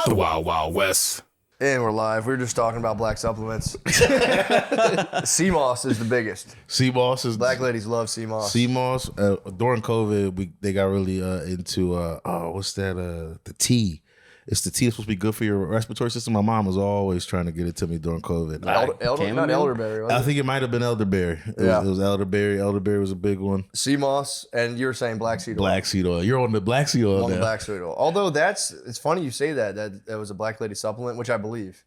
The Wild Wild West. And we're live. We were just talking about black supplements. Sea moss is the biggest. Sea moss is Black ladies love sea moss. sea moss. During COVID, they got really into what's that? The tea. It's the tea that's supposed to be good for your respiratory system. My mom was always trying to get it to me during COVID. Not elderberry, was I it? think it might have been elderberry. It was elderberry. Elderberry was a big one. Sea moss, and you were saying black seed oil. Black seed oil. You're on the black seed oil On now. the black seed oil. Although it's funny you say that was a black lady supplement, which I believe.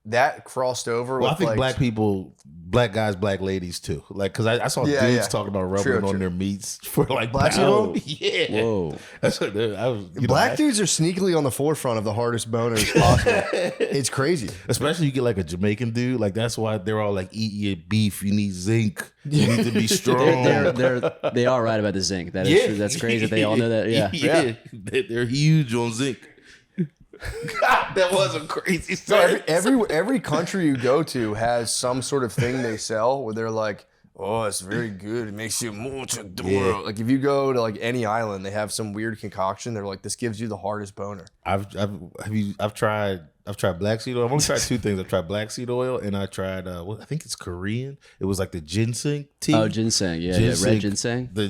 That crossed over Well, with I think like, black people, black guys, black ladies too. Like, cause I saw dudes talking about rubbing True. on their meats for like Black seed oil? Yeah. Whoa. That's what I was. Black dudes are sneakily on the forefront of the hardest boners possible. It's crazy. Especially you get like a Jamaican dude. Like that's why they're all like, eat your beef. You need zinc. You need to be strong. They are right about the zinc. That is true. That's crazy. They all know that. Yeah. They're huge on zinc. God, that was a crazy So story. every country you go to has some sort of thing they sell where they're like, oh, it's very good. It makes you more. Like if you go to like any island, they have some weird concoction. They're like, this gives you the hardest boner. I've tried black seed oil. I've only tried two things. I've tried black seed oil and I tried I think it's Korean. It was like the ginseng tea. Oh, ginseng. Yeah, red ginseng. The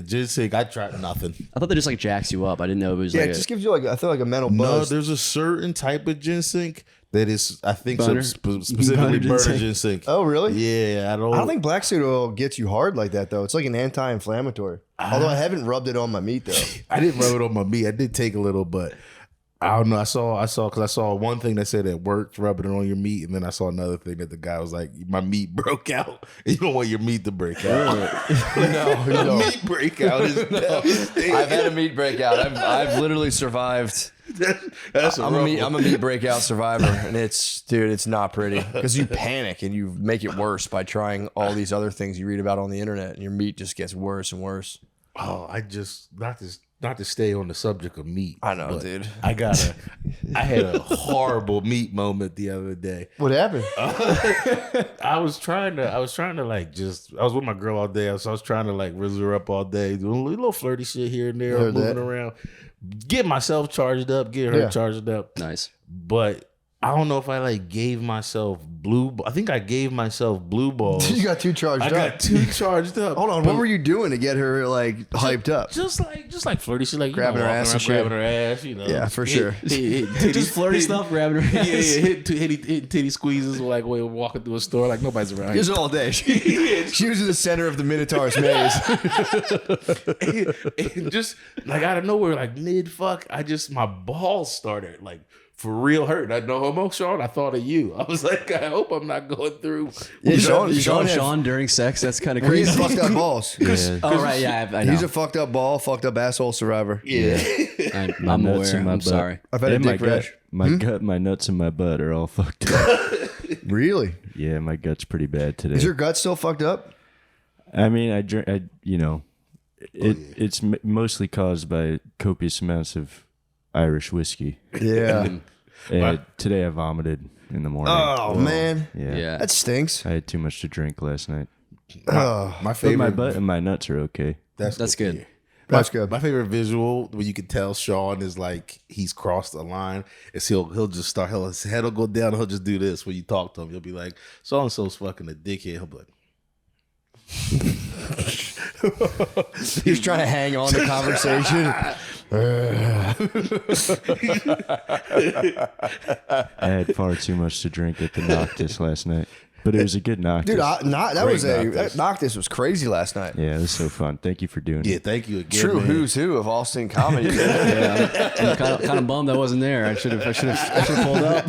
ginseng. I tried nothing. I thought they just like jacks you up. I didn't know it was Yeah, like it just gives you like I feel like a mental No, buzz. there's a certain type of ginseng that is, I think, Burner? specifically Burner burner ginseng. ginseng. Oh, really? Yeah, I don't think black seed oil gets you hard like that though. It's like an anti-inflammatory. Although I haven't rubbed it on my meat though. I didn't rub it on my meat. I did take a little, but I don't know. I saw one thing that said it worked, rubbing it on your meat, and then I saw another thing that the guy was like, my meat broke out. You don't want your meat to break out. No. Meat breakout is devastating. I've had a meat breakout. I've literally survived. That's I'm a meat breakout survivor, and it's not pretty because you panic and you make it worse by trying all these other things you read about on the internet, and your meat just gets worse and worse. Oh, not to stay on the subject of meat. I know, but dude. I had a horrible meat moment the other day. What happened? I was trying to like I was with my girl all day, so I was trying to like rizz her up all day, doing a little flirty shit here and there, moving around, get myself charged up, get her charged up. nice. But I don't know if I like gave myself I think I gave myself blue balls. You got too charged I up. got too charged up. Hold on, what were you doing to get her like hyped up? Just like flirty shit, like Grabbing her ass and shit. grabbing her ass, you know. Yeah, for sure. Just flirty stuff, grabbing her ass. Hitting titty squeezes like when walking through a store, like nobody's around. Just all day. She was in the center of the Minotaur's maze. And just like out of nowhere, like mid fuck, my balls started like for real hurt. I no homo, Sean. I thought of you. I was like, I hope I'm not going through. Yeah, Sean during sex. That's kind of He's crazy. fucked up balls. Yeah. Oh right, yeah. I know. He's a fucked up ball, fucked up asshole survivor. Yeah. I'm nuts aware. in my I'm butt. sorry. I've had a my dick gut, rash. my gut, my nuts, and my butt are all fucked up. Really? Yeah, my gut's pretty bad today. Is your gut still fucked up? I mean, I drink. It's mostly caused by copious amounts of Irish whiskey. Yeah. Today I vomited in the morning. Oh, man. Yeah. That stinks. I had too much to drink last night. Oh, My But favorite. my butt and my nuts are okay. That's good. that's good. My favorite visual where you can tell Sean is like he's crossed the line is he'll just start his head will go down and he'll just do this when you talk to him. You'll be like, so and so's fucking a dickhead. He'll be like, He's trying to hang on to conversation. I had far too much to drink at the Noctis last night, but it was a good Noctis. Dude, that Great was Noctis. Noctis was crazy last night. Yeah, it was so fun. Thank you for doing yeah, it. thank you again. True man. who's who of Austin comedy. I'm kind of bummed I wasn't there. I should have pulled up.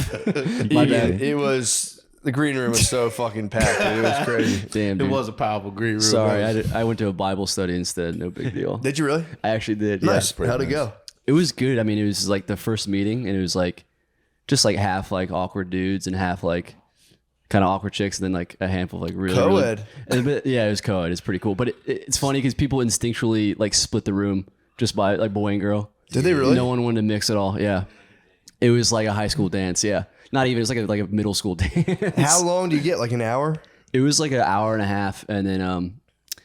My bad. It was the green room was so fucking packed. Dude. It was crazy. Damn, It dude. was a powerful green room. Sorry, I went to a Bible study instead. No big deal. Did you really? I actually did. Nice. Yeah. How'd it go? It was good. I mean, it was like the first meeting, and it was like just like half like awkward dudes and half like kind of awkward chicks, and then like a handful of like really Co-ed. Yeah, it was co-ed. It's pretty cool, but it's funny because people instinctually like split the room just by like boy and girl. Did they really? No one wanted to mix at all. Yeah, it was like a high school dance. Yeah, not even. It's like a middle school dance. How long do you get? Like an hour? It was like an hour and a half, and then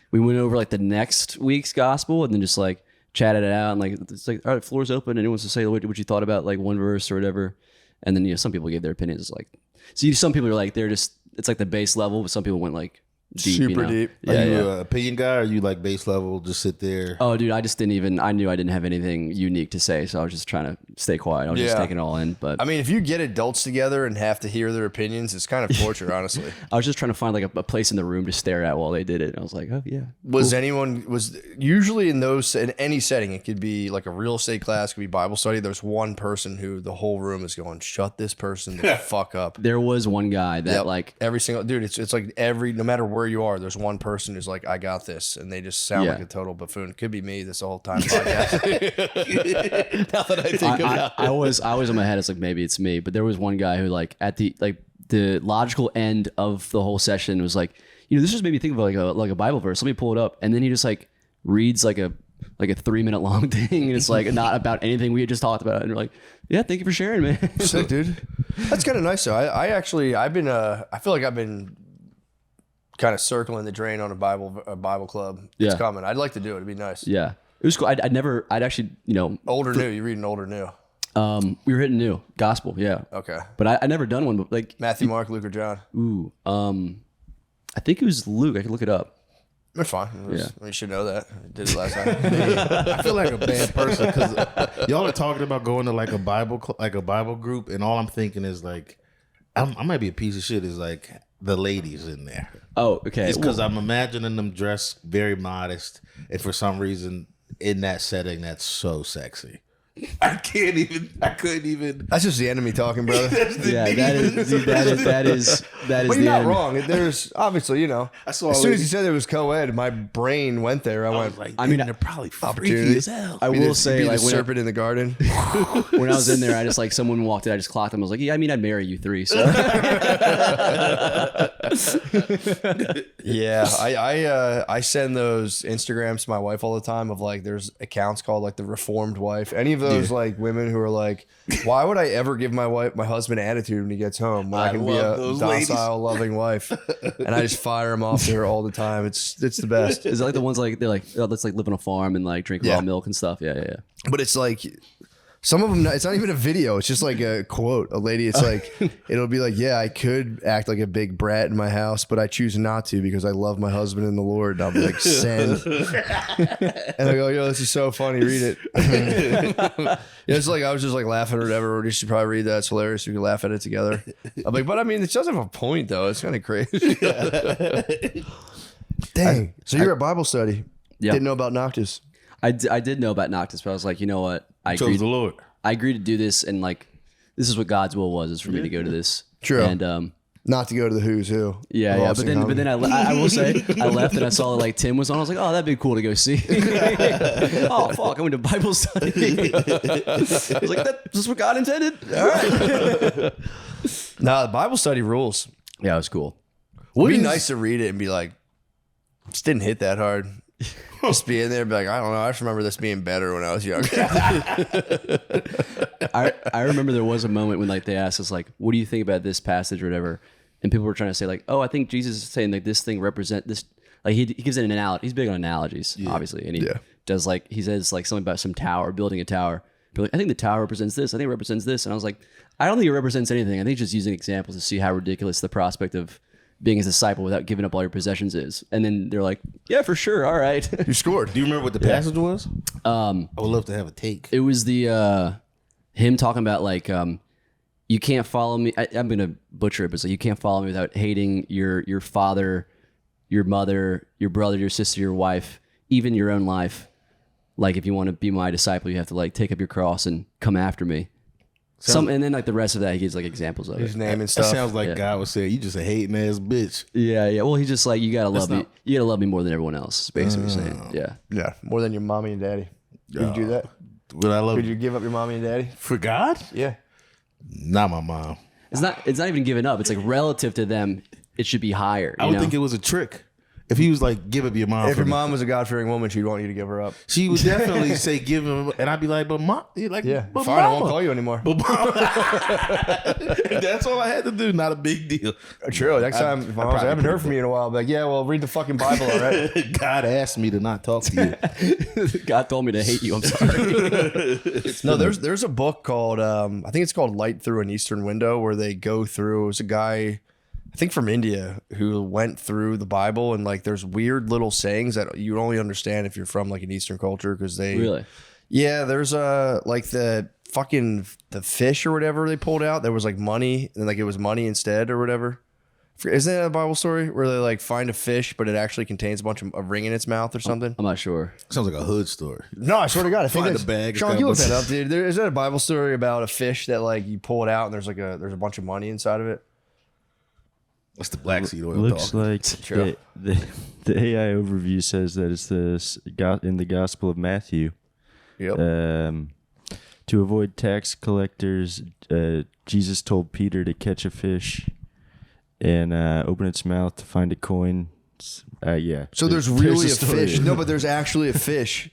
we went over like the next week's gospel, and then just like chatted it out, and like it's like, all right, floor's open. Anyone wants to say what you thought about like one verse or whatever, and then some people gave their opinions. Like, some people are like it's like the base level, but some people went like deep, super deep. Are you an opinion guy, or are you like base level, just sit there? Oh, dude, I just didn't even. I knew I didn't have anything unique to say, so I was just trying to stay quiet. I was just taking it all in. But I mean, if you get adults together and have to hear their opinions, it's kind of torture, honestly. I was just trying to find like a place in the room to stare at while they did it. And I was like, oh yeah. Was usually in any setting, it could be like a real estate class, it could be Bible study. There's one person who the whole room is going, shut this person the fuck up. There was one guy that like every single dude. It's like no matter where you are, there's one person who's like, I got this, and they just sound like a total buffoon. Could be me this whole time podcast. Now that I think about it, I was in my head. It's like maybe it's me, but there was one guy who like at the logical end of the whole session was like, this just made me think of like a Bible verse. Let me pull it up, and then he just like reads like a 3-minute long thing, and it's like not about anything we had just talked about, and we're like, yeah, thank you for sharing, man. Sick, dude. That's kind of nice though. I feel like I've been kind of circling the drain on a Bible club. It's coming. I'd like to do it. It'd be nice. Yeah, it was cool. I'd actually, old or new. You reading old or new? We were hitting new gospel. Yeah. Okay. But I never done one, but like Matthew, Mark, Luke, or John. Ooh. I think it was Luke. I can look it up. It's fine. You should know that. I did it last time. I feel like a bad person because y'all are talking about going to like a Bible group, and all I'm thinking is like, I might be a piece of shit. Is like the ladies in there. Oh, okay. It's because I'm imagining them dressed very modest, and for some reason in that setting, that's so sexy. I couldn't even. That's just the enemy talking, brother. That is. But you're not wrong. There's obviously, I saw as soon as you said it was co-ed, my brain went there. I went like, they're probably freaky as hell. I will say, like, when serpent in the garden. When I was in there, I just like someone walked in, I just clocked them. I was like, yeah, I mean, I'd marry you 3. So yeah, I send those Instagrams to my wife all the time. Of like, there's accounts called like the Reformed Wife. Any of those like women who are like, why would I ever give my husband attitude when he gets home when I can be a docile, loving wife? And I just fire them off to her all the time. It's the best. Is it like the ones like they're like, oh, let's like live on a farm and like drink raw milk and stuff? Yeah. But it's like, some of them, it's not even a video. It's just like a quote. A lady, it's like, it'll be like, yeah, I could act like a big brat in my house, but I choose not to because I love my husband in the Lord. And I'll be like, send. And I go, this is so funny. Read it. It's like, I was just like laughing or whatever. Or you should probably read that. It's hilarious. We can laugh at it together. I'm like, but I mean, it does have a point though. It's kind of crazy. Dang. So you're at Bible study. Yeah. Didn't know about Noctis. I did know about Noctis, but I was like, you know what? I chose the Lord. I agreed to do this, and like, this is what God's will was, is for me to go to this. True. And not to go to the Who's Who. Yeah. But then I will say, I left and I saw like Tim was on. I was like, oh, that'd be cool to go see. Oh fuck, I went to Bible study. I was like, is this what God intended? All right. Nah, the Bible study rules. Yeah, it was cool. It'd be nice to read it and be like, just didn't hit that hard. Just be in there and be like, I don't know. I just remember this being better when I was younger. I remember there was a moment when like they asked us like, what do you think about this passage or whatever? And people were trying to say like, oh, I think Jesus is saying like this thing represent this. Like he gives it an analogy. He's big on analogies, obviously. And he does like, he says like something about some tower, building a tower. But like, I think the tower represents this. I think it represents this. And I was like, I don't think it represents anything. I think just using examples to see how ridiculous the prospect of being his disciple without giving up all your possessions is. And then they're like, yeah, for sure. All right. You scored. Do you remember what the passage was? I would love to have a take. It was the him talking about like you can't follow me. I'm gonna butcher it, but it's like you can't follow me without hating your father, your mother, your brother, your sister, your wife, even your own life. Like if you want to be my disciple, you have to like take up your cross and come after me. And then like the rest of that, he gives like examples of his it. name and stuff. That sounds like God would say, "You just a hating ass bitch." Yeah. Well, he's just like, you gotta love me. You gotta love me more than everyone else. Is basically saying, yeah, more than your mommy and daddy. Would you do that? Would I love? Could you give up your mommy and daddy for God? Yeah, not my mom. It's not even giving up. It's like relative to them, it should be higher. I would think it was a trick. If he was like, give up your mom. If your mom was a God-fearing woman, she'd want you to give her up. She would definitely say, give him. And I'd be like, but mom, like, Yeah, but fine, mama. I won't call you anymore. But that's all I had to do. Not a big deal. True. Next time, if I haven't heard from you in a while, I'll be like, yeah, well, read the fucking Bible, all right? God asked me to not talk to you. God told me to hate you. I'm sorry. No, there's a book called, I think it's called Light Through an Eastern Window, where they go through, it was a guy, I think from India, who went through the Bible, and like there's weird little sayings that you only understand if you're from like an Eastern culture, because they Really? Yeah, there's like the fish or whatever they pulled out. There was like money, and like it was money instead or whatever. Isn't that a Bible story where they like find a fish, but it actually contains a bunch of a ring in its mouth or something? I'm not sure. Sounds like a hood story. No, I swear to God, I think Find it's a bag, Sean, it's you got look a that bunch- up, dude. Is that a Bible story about a fish that like you pull it out and there's a bunch of money inside of it? What's the black seed oil? Looks dog? like True. the AI overview says that it's in the Gospel of Matthew. Yep. To avoid tax collectors, Jesus told Peter to catch a fish and open its mouth to find a coin. Yeah. So there's really a story. fish. No, but there's actually a fish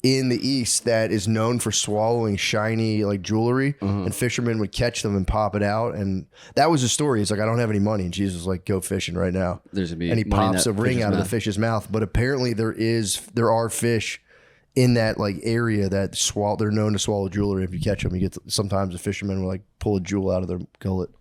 in the East that is known for swallowing shiny like jewelry, and fishermen would catch them and pop it out. And that was the story. It's like, I don't have any money. And Jesus was like, go fishing right now. There's gonna be and he money in pops that a ring fish's out of the mouth. fish's mouth. But apparently there are fish in that like area that they're known to swallow jewelry. If you catch them, sometimes the fishermen will like pull a jewel out of their gullet.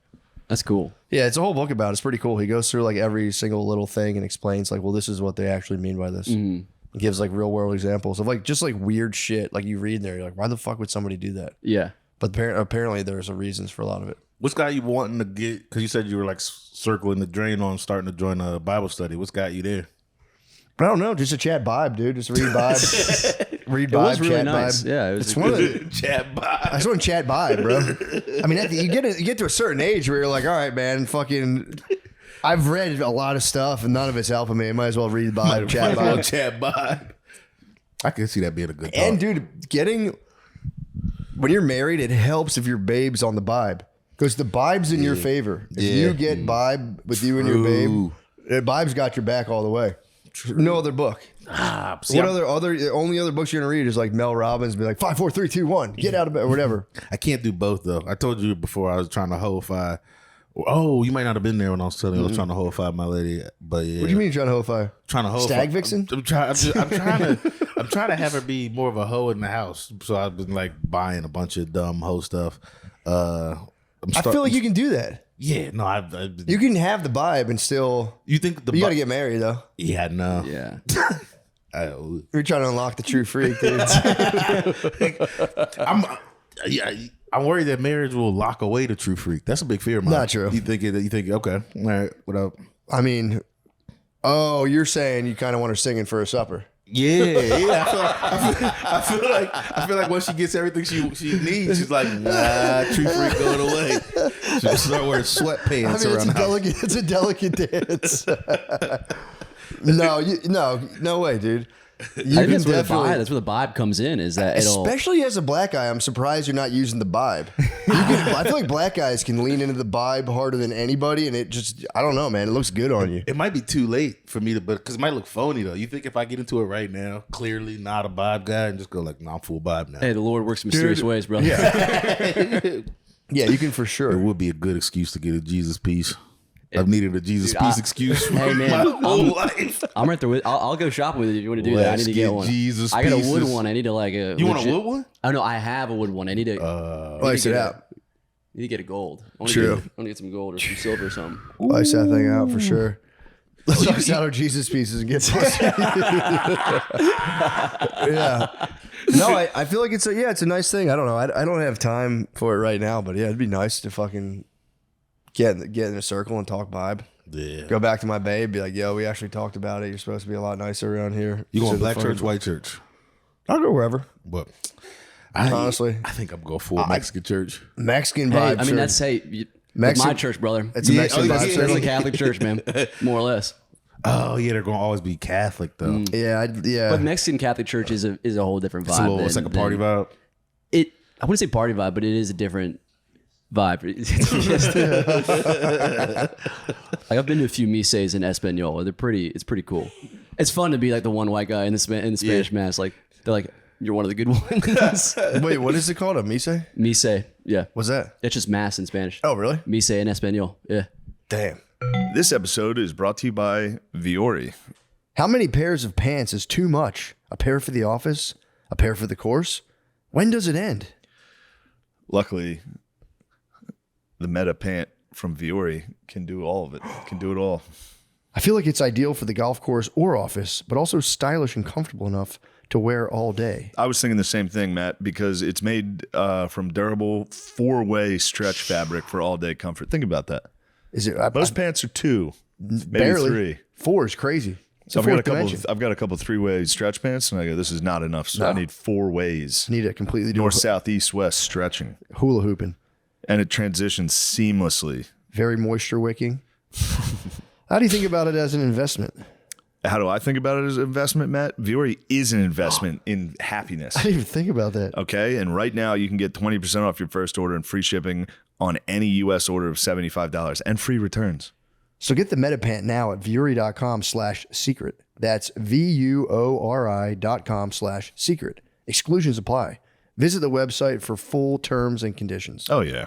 That's cool. Yeah, it's a whole book about it. It's pretty cool. He goes through like every single little thing and explains like, well, this is what they actually mean by this. He gives like real world examples of like just like weird shit. Like you read in there, you're like, why the fuck would somebody do that? Yeah. But apparently there's a reasons for a lot of it. What's got you wanting to get? Because you said you were like circling the drain on starting to join a Bible study. What's got you there? I don't know, just a chat vibe, dude. Just read vibe, read It was vibe, really chat nice. vibe. Yeah, it was It's one of the. Chat by. I just want to chat vibe, bro. I mean, you get to a certain age where you're like, all right, man, fucking. I've read a lot of stuff and none of it's helping me. I might as well read vibe, chat vibe. Chat by. I can see that being a good talk. And dude, when you're married, it helps if your babe's on the vibe, because the vibe's in your favor. If you get vibe with you and your babe, the vibe's got your back all the way. No other book. The only other books you're gonna read is like Mel Robbins be like 5, 4, 3, 2, 1, get out of bed or whatever. I can't do both though. I told you before I was trying to ho-fi. Oh, you might not have been there when I was telling you I was trying to ho-fi my lady, but yeah. What do you mean you're trying to ho-fi? Trying to ho-fi. Stag vixen? I'm trying to have her be more of a hoe in the house. So I've been like buying a bunch of dumb hoe stuff. I feel like you can do that. Yeah, no, You can have the vibe and still. You think You got to get married though. Yeah, no. Yeah. You're trying to unlock the true freak, dude. I'm worried that marriage will lock away the true freak. That's a big fear of mine. Not true. You think okay, all right, what up? I mean, oh, you're saying you kind of want her singing for her supper. Yeah. I feel like once she gets everything she needs, she's like, nah, true freak going away. She'll start wearing sweatpants around the house. It's a delicate dance. No way, dude. You I think can that's where, definitely, that's where the vibe comes in. Is that it'll especially as a black guy, I'm surprised you're not using the vibe. I feel like black guys can lean into the vibe harder than anybody, and it just, I don't know, man. It looks good on you. It might be too late for me to, but because it might look phony though. You think if I get into it right now, clearly not a vibe guy, and just go like, no, I'm full vibe now. Hey, the Lord works in mysterious ways, brother. Yeah, you can for It sure. would be a good excuse to get a Jesus piece. I've needed a Jesus piece excuse for Hey, man, my whole life. I'm right there with. I'll go shopping with you if you want to do that. I Let's need to get get one. Jesus I got a wood pieces. one. I need to like a. You want a wood one? Oh no, I have a wood one. I need to. Ice it out. Need to get a gold. I want True. to get some gold or some silver or something. Ice that thing out for sure. Let's ice out our Jesus pieces and get pussy. Yeah. No, I feel like it's a nice thing. I don't know. I don't have time for it right now, but yeah, it'd be nice to fucking get in a circle and talk vibe. Yeah. Go back to my babe, be like, yo, we actually talked about it. You're supposed to be a lot nicer around here. You going So black the church, fucking- white church? I'll go wherever. But Honestly. I think I'm going full Mexican church. Mexican Hey, vibe. I mean sure. that's my Mexican- church, brother. It's a Mexican yeah, vibe. yeah, sure. It's a Catholic church, man. More or less. Oh yeah, they're going to always be Catholic though. Yeah, yeah. But Mexican Catholic church is a whole different vibe. It's like a party vibe. I wouldn't say party vibe, but it is a different. vibe. Like I've been to a few mises in Espanol. It's pretty cool. It's fun to be like the one white guy in the Spanish mass. Like they're like, you're one of the good ones. Wait, what is it called? A mise? Mise, yeah. What's that? It's just mass in Spanish. Oh, really? Mise in Espanol, yeah. Damn. This episode is brought to you by Viore. How many pairs of pants is too much? A pair for the office? A pair for the course? When does it end? Luckily, the Meta Pant from Viore can do all of it. Can do it all. I feel like it's ideal for the golf course or office, but also stylish and comfortable enough to wear all day. I was thinking the same thing, Matt, because it's made from durable 4-way stretch fabric for all-day comfort. Think about that. Is it? Most pants are 2, maybe barely 3. 4 is crazy. So I've got a couple 3-way stretch pants, and I go, this is not enough. So I need 4 ways. Need a completely North, south, east, west stretching. Hula hooping. And it transitions seamlessly. Very moisture wicking. How do you think about it as an investment? How do I think about it as an investment, Matt? Viore is an investment in happiness. I didn't even think about that. Okay, and right now you can get 20% off your first order and free shipping on any U.S. order of $75 and free returns. So get the MetaPant now at Viore.com/secret. That's VUORI.com/secret. Exclusions apply. Visit the website for full terms and conditions. Oh yeah.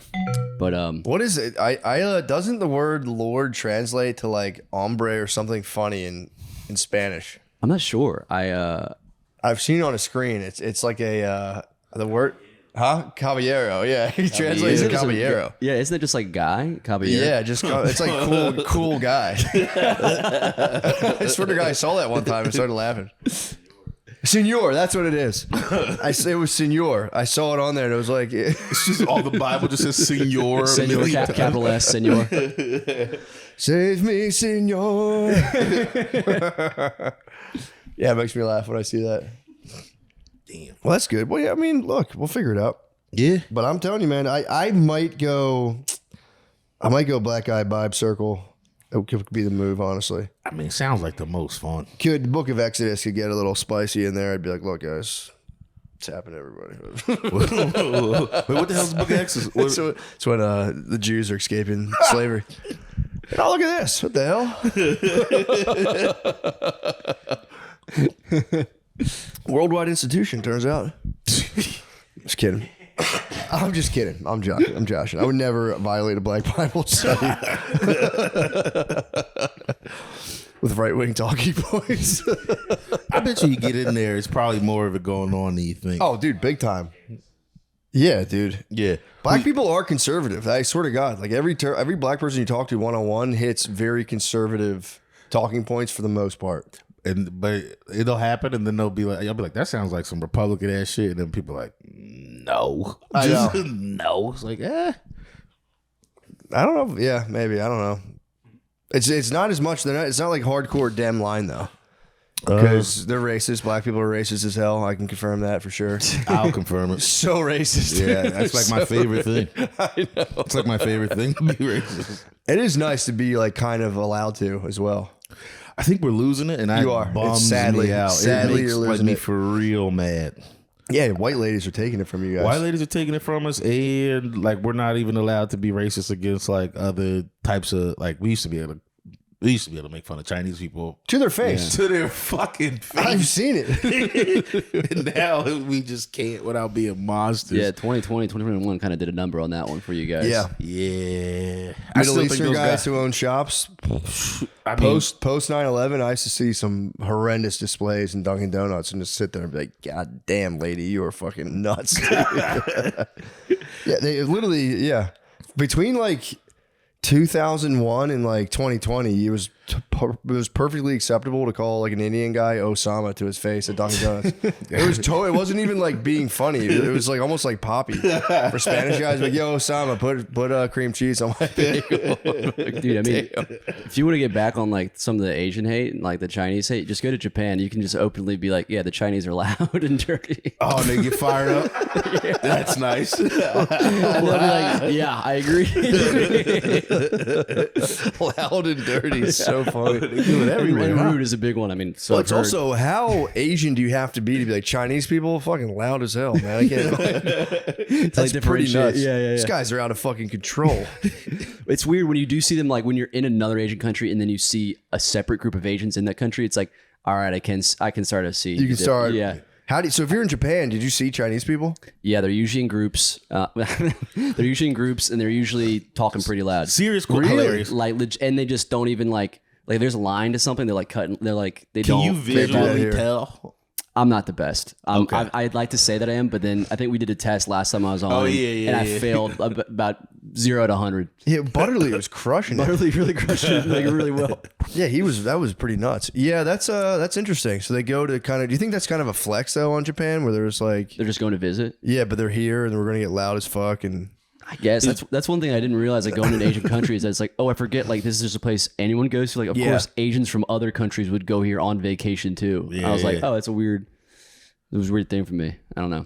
But What is it? I doesn't the word Lord translate to like hombre or something funny in Spanish? I'm not sure. I've seen it on a screen. It's like a the word, huh? Caballero. Yeah, he translates to caballero. Yeah, isn't it just like guy? Caballero? Yeah, it's like cool guy. I swear to God, I saw that one time and started laughing. Senor, that's what it is. It was senor. I saw it on there and it was like It's just all the Bible just says senor. Senor, capital S, senor. Save me, senor. Yeah, it makes me laugh when I see that. Damn. Well, that's good. Well, yeah, I mean, look, we'll figure it out. Yeah. But I'm telling you, man, I might go black guy vibe circle. It could be the move, honestly. I mean, it sounds like the most fun. The Book of Exodus could get a little spicy in there. I'd be like, look, guys, it's happening to everybody. Wait, what the hell's the Book of Exodus? It's when the Jews are escaping slavery. Oh, look at this. What the hell? Worldwide institution, turns out. Just kidding. I'm just kidding. I'm joshing. I would never violate a black Bible study with right-wing talking points. I bet you get in there, it's probably more of it going on than you think. Oh, dude, big time. Yeah, dude. Yeah. Black people are conservative. I swear to God. Like every black person you talk to one-on-one hits very conservative talking points for the most part. But it'll happen, and then I'll be like, that sounds like some Republican ass shit, and then people are like, no, I know. No. It's like, I don't know. Yeah, maybe. I don't know. It's not as much. It's not like hardcore Dem line though, because they're racist. Black people are racist as hell. I can confirm that for sure. I'll confirm it. So racist. Yeah, that's like my favorite thing. I know. It's like my favorite thing to be racist. It is nice to be like kind of allowed to as well. I think we're losing it, and you are. Bums sadly me out. Sadly, it makes you're losing me it for real mad. Yeah, white ladies are taking it from you guys. White ladies are taking it from us, and like we're not even allowed to be racist against like other types of like we used to be able to make fun of Chinese people to their face, to their fucking face. I've seen it, and now we just can't without being monsters. Yeah, 2020, 2021 kind of did a number on that one for you guys. Yeah. Middle Eastern guys who own shops. Post 9/11, I used to see some horrendous displays in Dunkin' Donuts and just sit there and be like, God damn, lady, you are fucking nuts. Yeah, they literally, between like 2001 and like 2020, it was perfectly acceptable to call like an Indian guy Osama to his face at Dunkin' Donuts. It wasn't even like being funny. It was like almost like Poppy for Spanish guys. Like, yo, Osama, put cream cheese on my bagel. Dude, I mean, if you want to get back on like some of the Asian hate and like the Chinese hate, just go to Japan. You can just openly be like, yeah, the Chinese are loud and dirty. Oh, and they get fired up. Yeah. That's nice. And they'll be like, yeah, I agree. Loud and dirty is so so funny. They do it everywhere. And huh? rude is a big one. I mean, so Well, I've it's heard. also how Asian do you have to be like Chinese people? Fucking loud as hell, man. I can't. That's pretty differentiate. nuts. Yeah. These guys are out of fucking control. It's weird when you do see them, like when you're in another Asian country and then you see a separate group of Asians in that country. It's like, all right, I can start to see. You can start. Yeah. So if you're in Japan, did you see Chinese people? Yeah, they're usually in groups. They're usually in groups and they're usually talking pretty loud. Serious, cool, hilarious. Like, and they just don't even like there's a line to something. They're like cutting. They're like, they Can don't. you visually here. tell? I'm not the best. Okay. I'd like to say that I am, but then I think we did a test last time I was on. Oh, yeah, and I failed about 0 to 100. Yeah, Butterly was crushing it. Butterly really crushed it like really well. Yeah, that was pretty nuts. Yeah, that's interesting. So they go to kind of. Do you think that's kind of a flex though on Japan, where there's like, They're just going to visit. yeah, but they're here and we're gonna get loud as fuck and. I guess that's one thing I didn't realize. Like going into Asian countries, that it's like, oh, I forget. Like this is just a place anyone goes to. Like of Yeah. course Asians from other countries would go here on vacation too. I was like, oh, that's a weird. It was a weird thing for me. I don't know.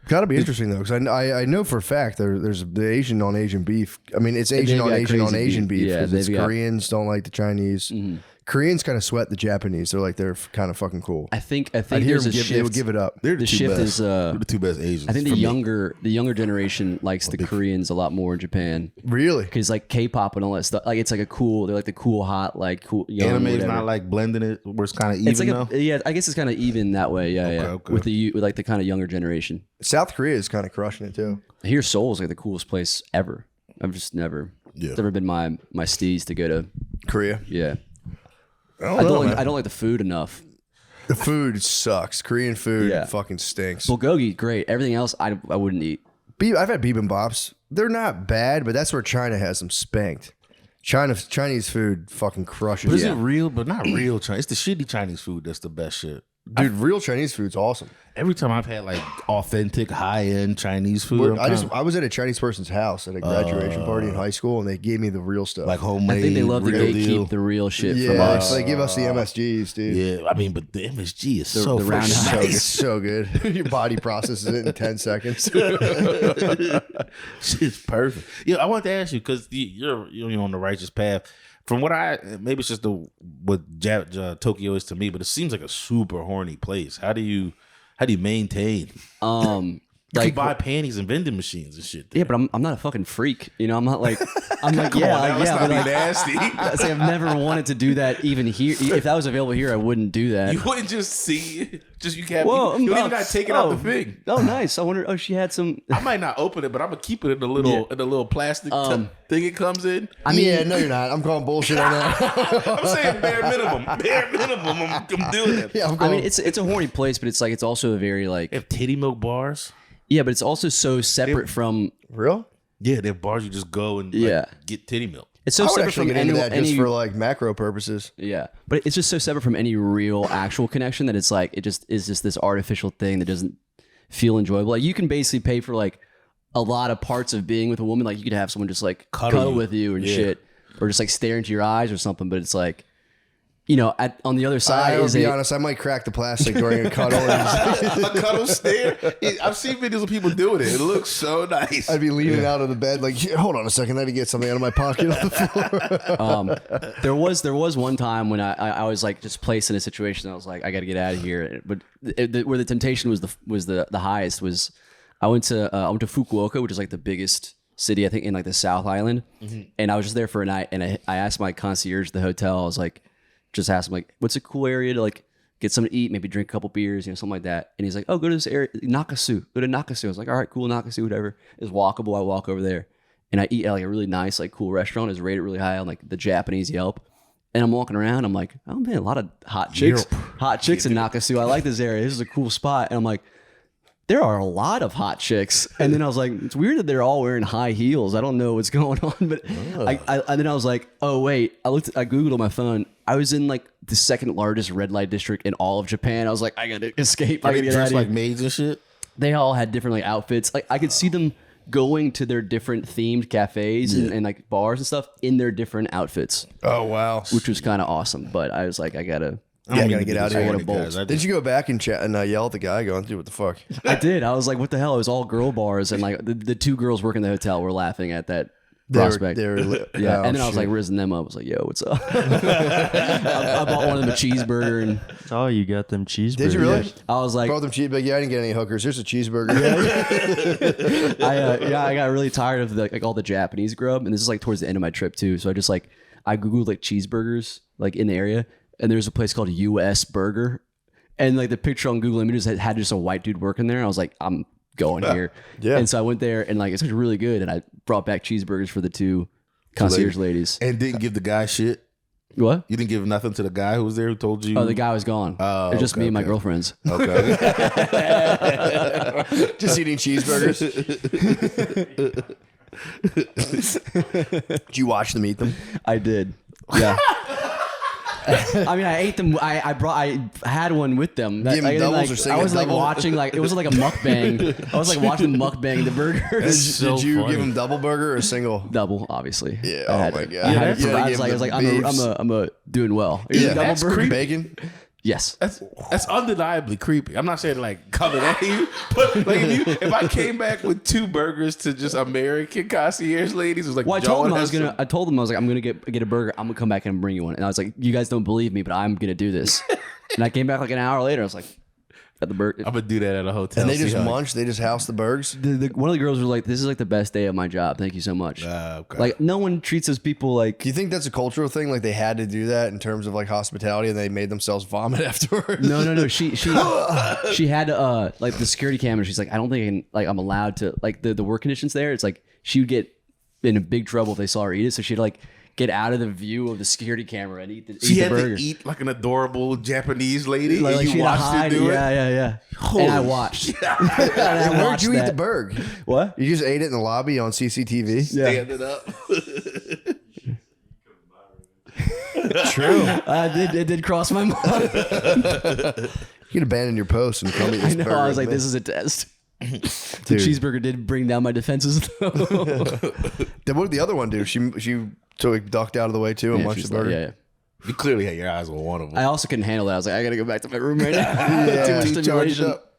Gotta be interesting though, because I know for a fact there's the Asian on Asian beef. I mean, it's they've Asian on got Asian on crazy Asian beef. beef. Yeah, 'Cause they've it's got- Koreans don't like the Chinese. Koreans kind of sweat the Japanese. They're like they're kind of fucking cool. I think I'd hear there's them a shift. they would give it up. They're The two shift best. is They're the two best Asians. I think for the me. younger generation likes the Koreans a lot more in Japan Really? because like K-pop and all that stuff. Like it's like they're like the cool, hot, like cool young. Anime's whatever. not like blending it where it's kind of even It's like though. yeah, I guess it's kind of even that way. Yeah, yeah. okay. With like the kind of younger generation. South Korea is kind of crushing it too. I hear Seoul is like the coolest place ever. I've just never. Yeah. It's never been my steez to go to. Korea. Yeah. I don't, I don't like the food enough. The food sucks. Korean food Yeah. fucking stinks. Bulgogi, great. Everything else, I wouldn't eat. I've had bibimbops. They're not bad, but that's where China has them spanked. Chinese food fucking crushes. But is Yeah. it real? But not real Chinese. It's the shitty Chinese food that's the best shit. Dude, real Chinese food's awesome. Every time I've had like authentic high end Chinese food, I was at a Chinese person's house at a graduation party in high school, and they gave me the real stuff. like homemade. I think they love to real gatekeep deal. the real shit from yeah, us. so they give us the MSGs, dude. Yeah, I mean, but the MSG is so the freaking roundhouse. So, it's nice. so good. Your body processes it in 10 seconds. Shit's perfect. Yeah, I wanted to ask you because you're on the righteous path. From what maybe it's just what Tokyo is to me, but it seems like a super horny place. How do you maintain? You Like buy panties and vending machines and shit. yeah, but I'm not a fucking freak. You know, I'm not like I'm like but like, nasty. it's like I've never wanted to do that even here. If that was available here, I wouldn't do that. You wouldn't just see, you can't. Whoa, you don't even got to take it out the thing. Oh, nice. I wonder. Oh, she had some. I might not open it, but I'm gonna keep it in the little plastic thing it comes in. I mean, yeah, no, you're not. I'm calling bullshit on that. I'm saying bare minimum. Bare minimum. I'm doing it. Yeah, I'm I calling, mean, it's a horny place, but it's like it's also a very like They have titty milk bars. yeah, but it's also so separate from real? Yeah, they have bars you just go and Yeah. get titty milk. it's so I would separate actually from get into any, that just for like macro purposes. yeah, but it's just so separate from any real actual connection that it's like it just is just this artificial thing that doesn't feel enjoyable. Like you can basically pay for like a lot of parts of being with a woman. Like you could have someone just like cuddle with you and shit, or just like stare into your eyes or something. But it's like, you know, on the other side I'll is be honest, I might crack the plastic during a cuddle. And A cuddle stare. I've seen videos of people doing it. It looks so nice. I'd be leaning out of the bed like, "Yeah, hold on a second, I had to get something out of my pocket on the floor." there was one time when I was like just placed in a situation. I was like, I got to get out of here. But where the temptation was the highest was I went to Fukuoka, which is like the biggest city I think in like the South Island, and I was just there for a night. And I asked my concierge at the hotel. I was like, just asked him like, what's a cool area to like get something to eat, maybe drink a couple beers, you know, something like that. And he's like, oh, go to this area, Nakasu. Go to Nakasu. I was like, all right, cool, Nakasu, whatever. It's walkable. I walk over there and I eat at like a really nice, like cool restaurant. It's rated really high on like the Japanese Yelp. And I'm walking around. I'm like, oh man, a lot of hot chicks in Nakasu. I like this area. This is a cool spot. And I'm like, there are a lot of hot chicks. And then I was like, it's weird that they're all wearing high heels. I don't know what's going on. But and then I was like, oh wait, I Googled on my phone. I was in like the second largest red light district in all of Japan. I was like, I gotta escape. I Are gotta they get out dressed of here. like maids and shit? They all had different like outfits. Like I could see them going to their different themed cafes and like bars and stuff in their different outfits, Oh wow. which was kind of awesome. But I was like, I gotta get out of here. Did Did you go back and chat and yell at the guy going, dude, what the fuck? I did. I was like, what the hell? It was all girl bars. And like the two girls working the hotel were laughing at that Prospect. They were, Yeah, and then I was like rizzing them up. I was like, "Yo, what's up?" I bought one of them a cheeseburger, and Oh, you got them cheeseburgers. Did you really? I was like, Brought them cheese, but yeah, I didn't get any hookers. Here's a cheeseburger. I got really tired of like all the Japanese grub, and this is like towards the end of my trip too. So I googled like cheeseburgers like in the area, and there's a place called US Burger, and like the picture on Google Images had just a white dude working there. I was like, I'm going here. Yeah. And so I went there, and like it's really good, and I brought back cheeseburgers for the two concierge ladies. And didn't give the guy shit. What? You didn't give nothing to the guy who was there who told you. Oh, the guy was gone. Oh, it was just okay, me and my okay. girlfriends. Okay. Just eating cheeseburgers. Did you watch them eat them? I did. Yeah. I mean, I ate them. I had one with them. Give 'em I didn't, doubles like, or sing I a was like double? watching like it was like a mukbang. I was like watching them mukbang the burger. Did you give them double burger or a single? Double, obviously. Yeah. I had Oh my to- god. I, had You to- gotta I give was them like, the beefs. I'm a doing well. Yeah, Double that's burger. creepy. Bacon. Yes. That's undeniably creepy. I'm not saying like coming at you, but like if I came back with 2 burgers to just American concierge ladies, it was like, Well, I told them John I told them I was like, I'm gonna get a burger. I'm gonna come back and bring you one. And I was like, you guys don't believe me, but I'm gonna do this. And I came back like an hour later. I was like, at the burger. I'm gonna do that at a hotel. And they just See how- munch. They just house the burgers. One of the girls was like, "This is like the best day of my job. Thank you so much." Okay. Like no one treats those people like. Do you think that's a cultural thing? Like they had to do that in terms of like hospitality, and they made themselves vomit afterwards. No. She had like the security camera. She's like, I don't think I'm allowed to like the work conditions there. It's like she would get in a big trouble if they saw her eat it. So she'd like get out of the view of the security camera and eat she the had burger. to eat like an adorable Japanese lady, Like and you she'd watched hide. her do it. Yeah. And I watched. And I Where'd watched you eat that. the burger? What? You just ate it in the lobby on CCTV? Standing up. True. It did cross my mind. You could abandon your post and come eat this I know. burger. I was like, this is a test. The cheeseburger did bring down my defenses, though. Then what did the other one do? She ducked out of the way too and munched she's the burger. like, yeah. You clearly had your eyes on one of them. I also couldn't handle that. I was like, I gotta go back to my room right now. Yeah. Too much Charge it stimulation. up.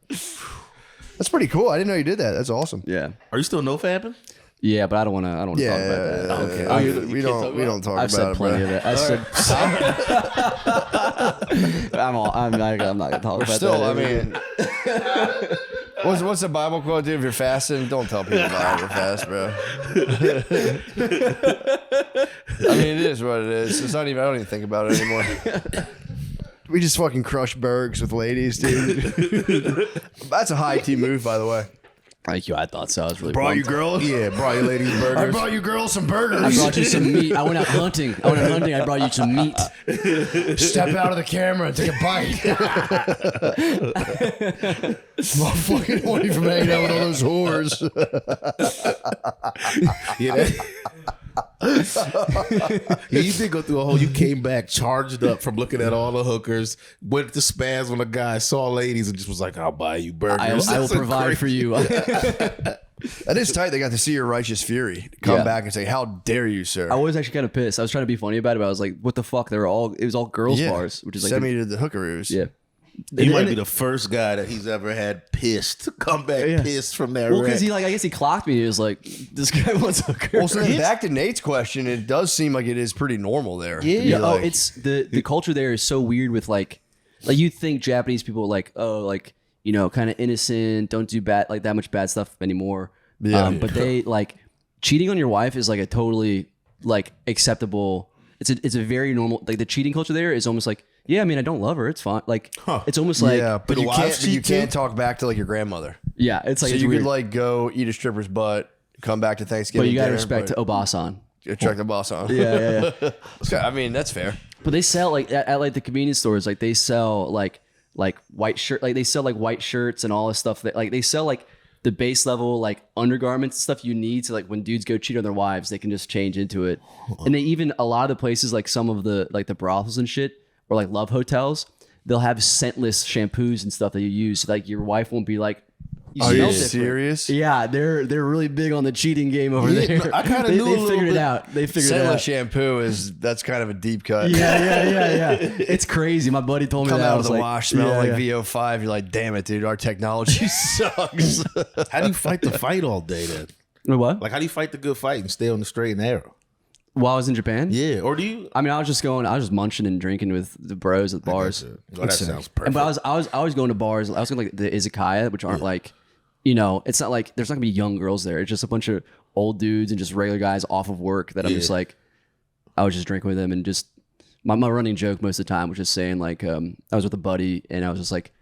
That's pretty cool. I didn't know you did that. That's awesome. Yeah, Are you still no fabbing? yeah, but I don't want to. talk about that. Okay. I- You we can't talk don't. We don't talk I've about said plenty it, of bro. that. I'm not gonna talk about Still, that. I mean, what's the Bible quote, dude? If you're fasting, don't tell people about it. You're fast, bro. I mean, it is what it is. It's not even. I don't even think about it anymore. We just fucking crush burgers with ladies, dude. That's a high tea move, by the way. Thank you. I thought so. I was really Brought you pumped. girls? Yeah, brought your ladies burgers. I brought you girls some burgers. I brought you some meat. I went out hunting. I brought you some meat. Step out of the camera and take a bite. Motherfucking money from hanging out with all those whores. Yeah, you did go through a whole. You came back charged up from looking at all the hookers. Went to spaz when a guy saw ladies and just was like, "I'll buy you burgers." I will That's provide for you. That is tight. They got to see your righteous fury come Yeah. back and say, "How dare you, sir?" I was actually kind of pissed. I was trying to be funny about it, but I was like, "What the fuck?" It was all girls bars, which is like, send me to the hookaroos. yeah. You might be the first guy that he's ever had pissed come back pissed from that. Well, wreck. because I guess he clocked me. He was like, "This guy wants a girl." Well, so then back to Nate's question, it does seem like it is pretty normal there. Yeah. To be like- It's the culture there is so weird with like you think Japanese people are like, oh, like, you know, kind of innocent, don't do bad, like that much bad stuff anymore. Yeah. But they like cheating on your wife is like a totally like acceptable. It's a very normal, like the cheating culture there is almost like, yeah, I mean, I don't love her. It's fine. Like, it's almost like, yeah, but the you wives can't. But you cheat too? can't talk back to like your grandmother. yeah, it's like, So it's you weird. could like go eat a stripper's butt, come back to Thanksgiving. but you got to dinner, respect but Obasan. attract the boss on. Yeah. I mean, that's fair. But they sell like at like the convenience stores, like they sell like white shirt, like they sell like white shirts and all this stuff that like they sell like the base level like undergarments and stuff you need to like when dudes go cheat on their wives, they can just change into it. And they even a lot of the places like some of the like the brothels and shit or like love hotels, they'll have scentless shampoos and stuff that you use. So like your wife won't be like, you Are smell you different. serious? Yeah, they're really big on the cheating game over Yeah, there. no, I kinda They knew a little figured it bit. out. They figured it Scentless out. shampoo that's kind of a deep cut. Yeah. It's crazy. My buddy told me Come that. I out of was the like, wash, smell yeah, like yeah. VO5. You're like, damn it, dude, our technology sucks. How do you fight the fight all day then? What? Like, how do you fight the good fight and stay on the straight and narrow? While I was in Japan? Yeah. Or do you? I mean, I was just munching and drinking with the bros at bars. Well, that sounds perfect. But I was always going to bars. I was going to like the izakaya, which aren't like, it's not like there's not gonna be young girls there. It's just a bunch of old dudes and just regular guys off of work that I'm just like, I was just drinking with them and just my running joke most of the time was just saying like, I was with a buddy and I was just like,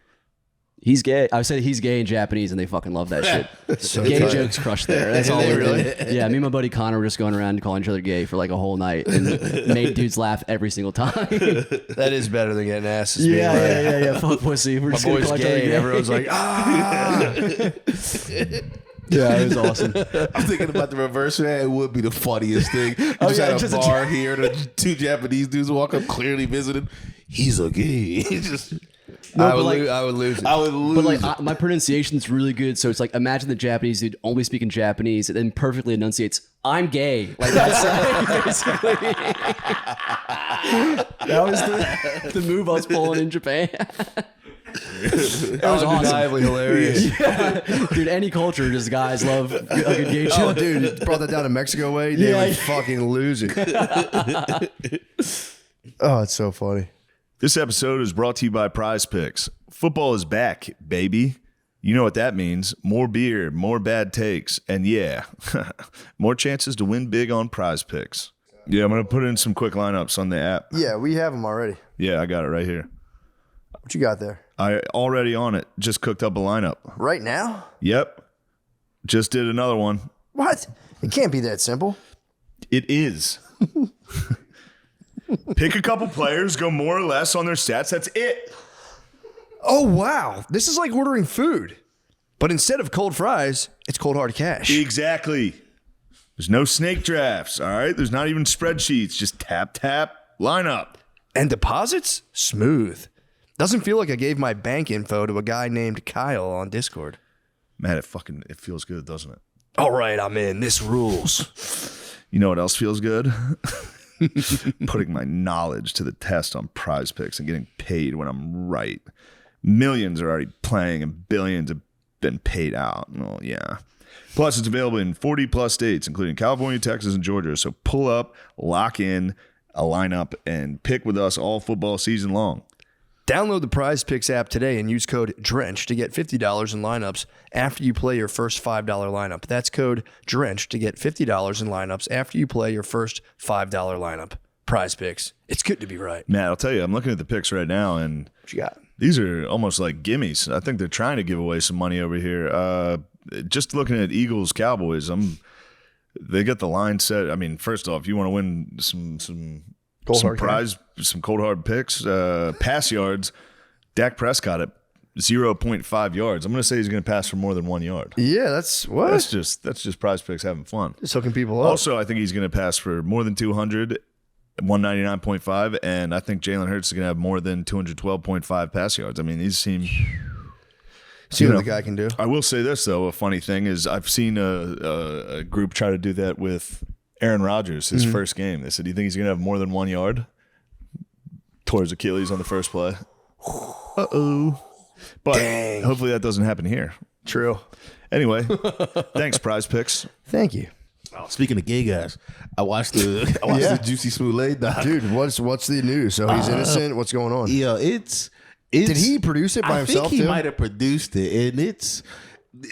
he's gay. I said he's gay in Japanese, and they fucking love that shit. So gay jokes crushed there. That's all. Really? Yeah, me and my buddy Connor were just going around calling each other gay for like a whole night, and made dudes laugh every single time. That is better than getting asses. Yeah. Fuck pussy. We're My just boy's gay. And everyone's like, Yeah, it was awesome. I'm thinking about the reverse of that. It would be the funniest thing. You just had a bar here, and two Japanese dudes walk up, clearly visiting. He's a gay. I would lose it. But like my pronunciation's really good, so it's like imagine the Japanese dude only speaking Japanese and then perfectly enunciates, "I'm gay." Like that's basically. That was the move I was pulling in Japan. It was undeniably hilarious. Yeah. Dude, any culture, just guys love a good gay show. Oh, dude, you brought that down to Mexico way, they would fucking lose it. Oh, it's so funny. This episode is brought to you by Prize Picks. Football is back, baby. You know what that means. More beer, more bad takes, and yeah, more chances to win big on Prize Picks. Yeah, I'm going to put in some quick lineups on the app. Yeah, we have them already. Yeah, I got it right here. What you got there? I already on it. Just cooked up a lineup. Right now? Yep. Just did another one. What? It can't be that simple. It is. Pick a couple players, go more or less on their stats. That's it. Oh, wow. This is like ordering food. But instead of cold fries, it's cold hard cash. Exactly. There's no snake drafts, all right? There's not even spreadsheets. Just tap, tap, line up. And deposits? Smooth. Doesn't feel like I gave my bank info to a guy named Kyle on Discord. Man, it feels good, doesn't it? All right, I'm in. This rules. You know what else feels good? Putting my knowledge to the test on Prize Picks and getting paid when I'm right. Millions are already playing and billions have been paid out. Oh, yeah. Plus, it's available in 40 plus states, including California, Texas, and Georgia. So pull up, lock in a lineup, and pick with us all football season long. Download the Prize Picks app today and use code DRENCH to get $50 in lineups after you play your first $5 lineup. That's code DRENCH to get $50 in lineups after you play your first $5 lineup. Prize Picks. It's good to be right. Matt, I'll tell you, I'm looking at the picks right now, and What you got? these are almost like gimmies. I think they're trying to give away some money over here. Just looking at Eagles Cowboys, they got the line set. I mean, first off, you want to win some cold hard picks, pass yards. Dak Prescott at 0.5 yards. I'm going to say he's going to pass for more than 1 yard. Yeah, that's what? That's just Prize Picks having fun. Just hooking people up. Also, I think he's going to pass for more than 200, 199.5, and I think Jalen Hurts is going to have more than 212.5 pass yards. I mean, these seem... See what the guy can do. I will say this, though. A funny thing is I've seen a group try to do that with Aaron Rodgers, his first game. They said, do you think he's going to have more than 1 yard? Towards Achilles on the first play. Uh-oh. But hopefully that doesn't happen here. True. Anyway, thanks, Prize Picks. Thank you. Oh, speaking of gay guys, I watched the Juicy Smollett doc. Dude, what's the news? So he's innocent? What's going on? Yeah, it's Did he produce it by himself, I think he too? might have produced it, and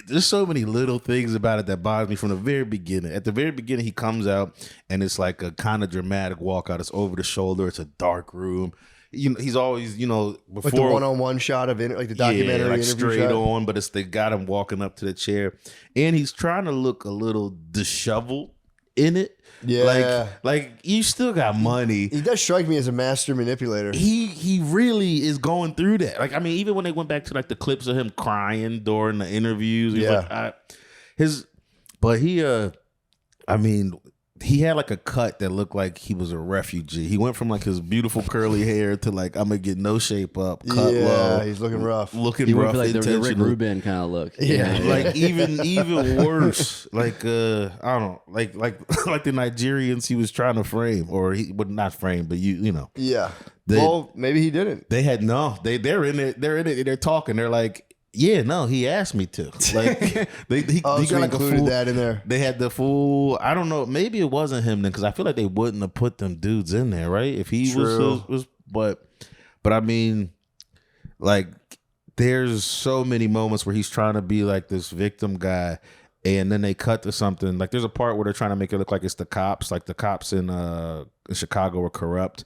there's so many little things about it that bother me from the very beginning. At the very beginning, he comes out, and it's like a kind of dramatic walkout. It's over the shoulder. It's a dark room. He's always, before Like the one-on-one shot of it, like the documentary like interview straight shot? on, but they got him walking up to the chair, and he's trying to look a little disheveled in it. Yeah. like you still got money. He does strike me as a master manipulator. He really is going through that. Like, I mean, even when they went back to like the clips of him crying during the interviews, he had like a cut that looked like he was a refugee. He went from like his beautiful curly hair to like, I'm gonna get no shape up, cut low. He's looking rough. Looking He rough, went for like the Rick intentional. Rubin kind of look. Yeah. Like even worse. Like I don't know, like the Nigerians he was trying to frame, or he would not frame, but you know. Yeah. They- Well, maybe he didn't. They had they're in it. They're talking. They're like, Yeah, no, he asked me to. Like, he got like included that in there. They had the full. I don't know. Maybe it wasn't him then, because I feel like they wouldn't have put them dudes in there, right? If he was, but I mean, like, there's so many moments where he's trying to be like this victim guy, and then they cut to something. Like, there's a part where they're trying to make it look like it's the cops. Like, the cops in Chicago were corrupt,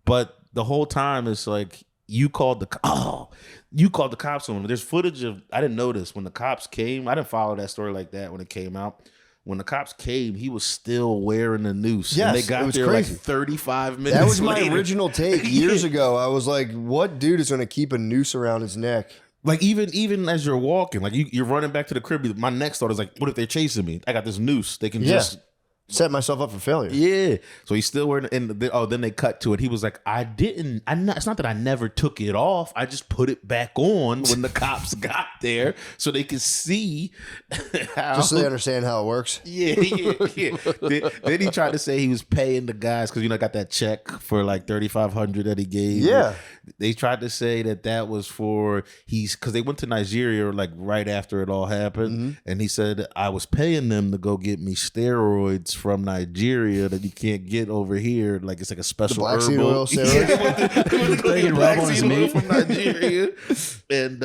but the whole time it's like. You called the cops on him. There's footage of, I didn't notice when the cops came. I didn't follow that story like that when it came out. When the cops came, he was still wearing the noose. Yes, and they got there crazy. like 35 minutes. That was my later. original take years ago. I was like, what dude is going to keep a noose around his neck? Like, even as you're walking, like you're running back to the crib. My next thought is like, what if they're chasing me? I got this noose. They can just set myself up for failure. Yeah. So he's still wearing it. And then they cut to it. He was like, it's not that I never took it off. I just put it back on when the cops got there so they could see how. Just so they understand how it works. Yeah. Then he tried to say he was paying the guys because, got that check for like $3,500 that he gave. Yeah. They tried to say that was for because they went to Nigeria like right after it all happened. Mm-hmm. And he said, I was paying them to go get me steroids from Nigeria that you can't get over here. Like, it's like a special black herbal. seed oil steroids. Black seed oil from Nigeria. And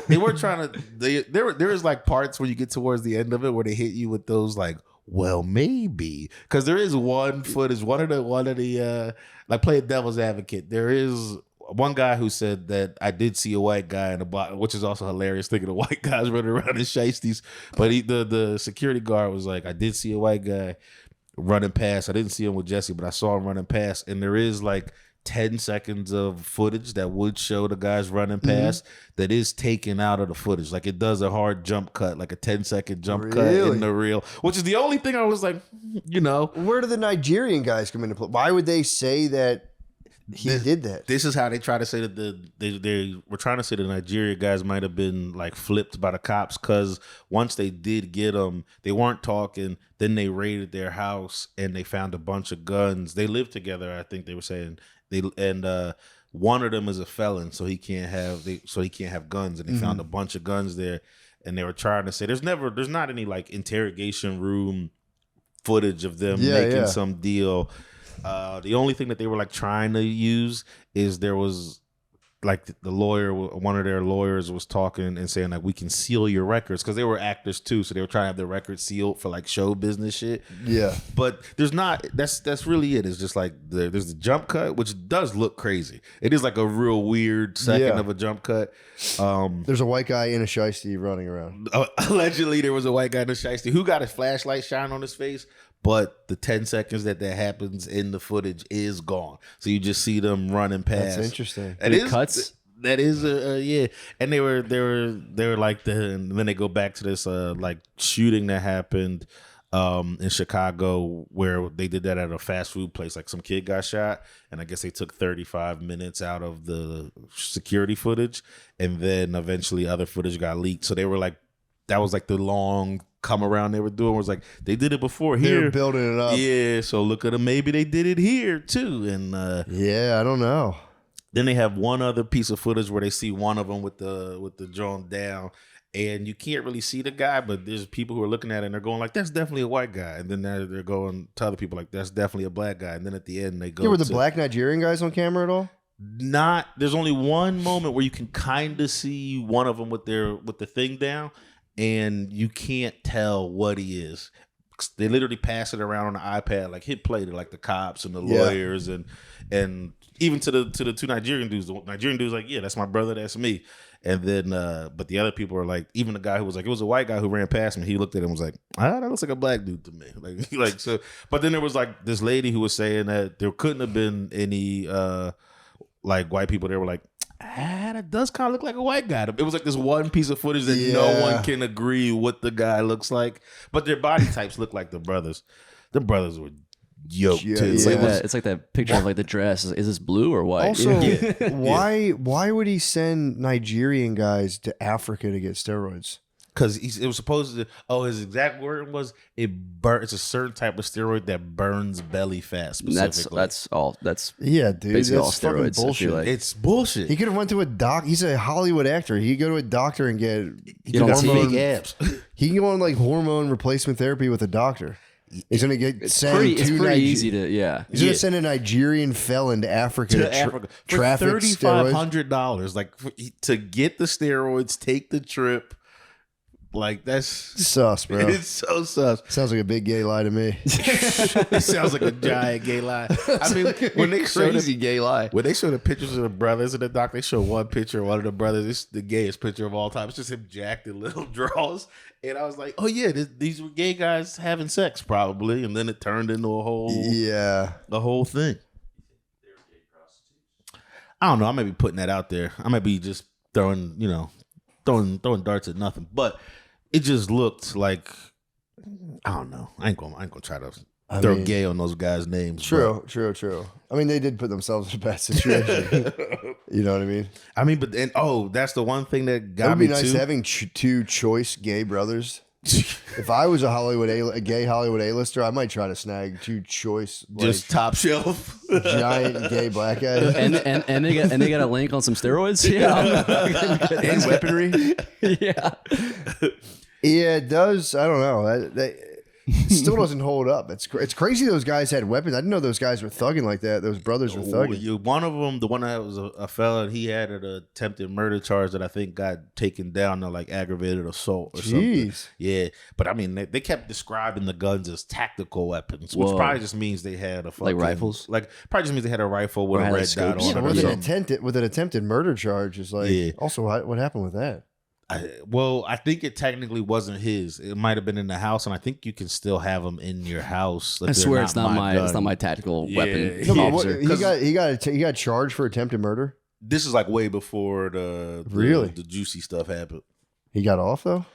they were trying to, there is like parts where you get towards the end of it where they hit you with those like, well, maybe, because there is one footage, one of the like, play devil's advocate. There is one guy who said that I did see a white guy in a box, which is also hilarious, thinking of white guys running around in shiesties. But the security guard was like, I did see a white guy running past. I didn't see him with Jesse, but I saw him running past. And there is like 10 seconds of footage that would show the guys running past that is taken out of the footage. Like, it does a hard jump cut, like a 10-second jump cut in the reel, which is the only thing I was like, Where do the Nigerian guys come into play? Why would they say that he did that? This is how they try to say that they were trying to say the Nigeria guys might have been like flipped by the cops, because once they did get them, they weren't talking. Then they raided their house and they found a bunch of guns. They lived together, I think they were saying. One of them is a felon, so he can't have guns, and they found a bunch of guns there, and they were trying to say there's not any like interrogation room footage of them making some deal. The only thing that they were like trying to use is there was like the lawyer, one of their lawyers was talking and saying like, we can seal your records, because they were actors too, so they were trying to have their records sealed for like show business shit. Yeah, but there's not. That's really it. It's just like there's the jump cut, which does look crazy. It is like a real weird second of a jump cut. There's a white guy in a shiesty running around. Allegedly, there was a white guy in a shiesty who got his flashlight shine on his face. But the 10 seconds that happens in the footage is gone. So you just see them running past. That's interesting. And it cuts. That is yeah. And they were like and then they go back to this like shooting that happened in Chicago, where they did that at a fast food place. Like, some kid got shot, and I guess they took 35 minutes out of the security footage, and then eventually other footage got leaked. So they were like, that was like the long come around they were doing, was like, they did it before here. They're building it up. Yeah, so look at them. Maybe they did it here too. And I don't know. Then they have one other piece of footage where they see one of them with the drone down, and you can't really see the guy, but there's people who are looking at it and they're going like, that's definitely a white guy. And then they're going to other people like, that's definitely a black guy. And then at the end they go, were the black Nigerian guys on camera at all? Not. There's only one moment where you can kind of see one of them with the thing down, and you can't tell what he is. They literally pass it around on the iPad, like hit play to like the cops and the lawyers and even to the two Nigerian dudes. The Nigerian dude's like, yeah, that's my brother, that's me. And then but the other people are like, even the guy who was like, it was a white guy who ran past me, he looked at him and was like, that looks like a black dude to me. Like so. But then there was like this lady who was saying that there couldn't have been any like white people there. Were like, that does kind of look like a white guy. It was like this one piece of footage that no one can agree what the guy looks like, but their body types look like the brothers. The brothers were yoked too. It's like that picture of like the dress. Is this blue or white? Also, why would he send Nigerian guys to Africa to get steroids? Because it was supposed to. Oh, his exact word was it's a certain type of steroid that burns belly fat specifically. That's all. That's Yeah, dude. basically all That's fucking steroids. I feel bullshit. like. It's bullshit. He could have went to a doc. He's a Hollywood actor. He could go to a doctor and get don't hormone. fake abs. He can go on like hormone replacement therapy with a doctor. He's gonna get sent It's to pretty easy to He's He's gonna send a Nigerian felon to Africa to Africa for traffic steroids. $3,500, like to get the steroids, take the trip. Like that's Sus, bro. It's so sus. Sounds like a big gay lie to me. It sounds like a giant gay lie. I mean, when they show Crazy gay lie. when they show the pictures of the brothers in the doc, they show one picture of one of the brothers. It's the gayest picture of all time. It's just him jacked in little draws. And I was like, oh yeah, these were gay guys having sex probably. And then it turned into a whole thing. I don't know. I might be putting that out there. I might be just throwing darts at nothing. But it just looked like, I don't know. I ain't gonna try to throw gay on those guys' names. True. I mean, they did put themselves in a bad situation. You know what I mean? I mean, that's the one thing that It got would me be nice too. having two choice gay brothers. If I was a gay Hollywood A-lister, I might try to snag two choice, Just top shelf. giant gay black guys. and they got a link on some steroids. And weaponry. Yeah. Yeah, it does. I don't know. That still doesn't hold up. It's crazy those guys had weapons. I didn't know those guys were thugging like that. Those brothers were thugging. One of them, the one that was a felon, he had an attempted murder charge that I think got taken down to like aggravated assault or something. Yeah, but I mean, they kept describing the guns as tactical weapons, which probably just means they had a fucking, rifles. Like probably just means they had a rifle with Or a had red dot scopes. on it. With an attempted murder charge is like. Yeah. Also, what happened with that? I think it technically wasn't his. It might have been in the house, and I think you can still have them in your house. I swear it's not my tactical weapon. Come on, he got charged for attempted murder. This is like way before the juicy stuff happened. He got off though.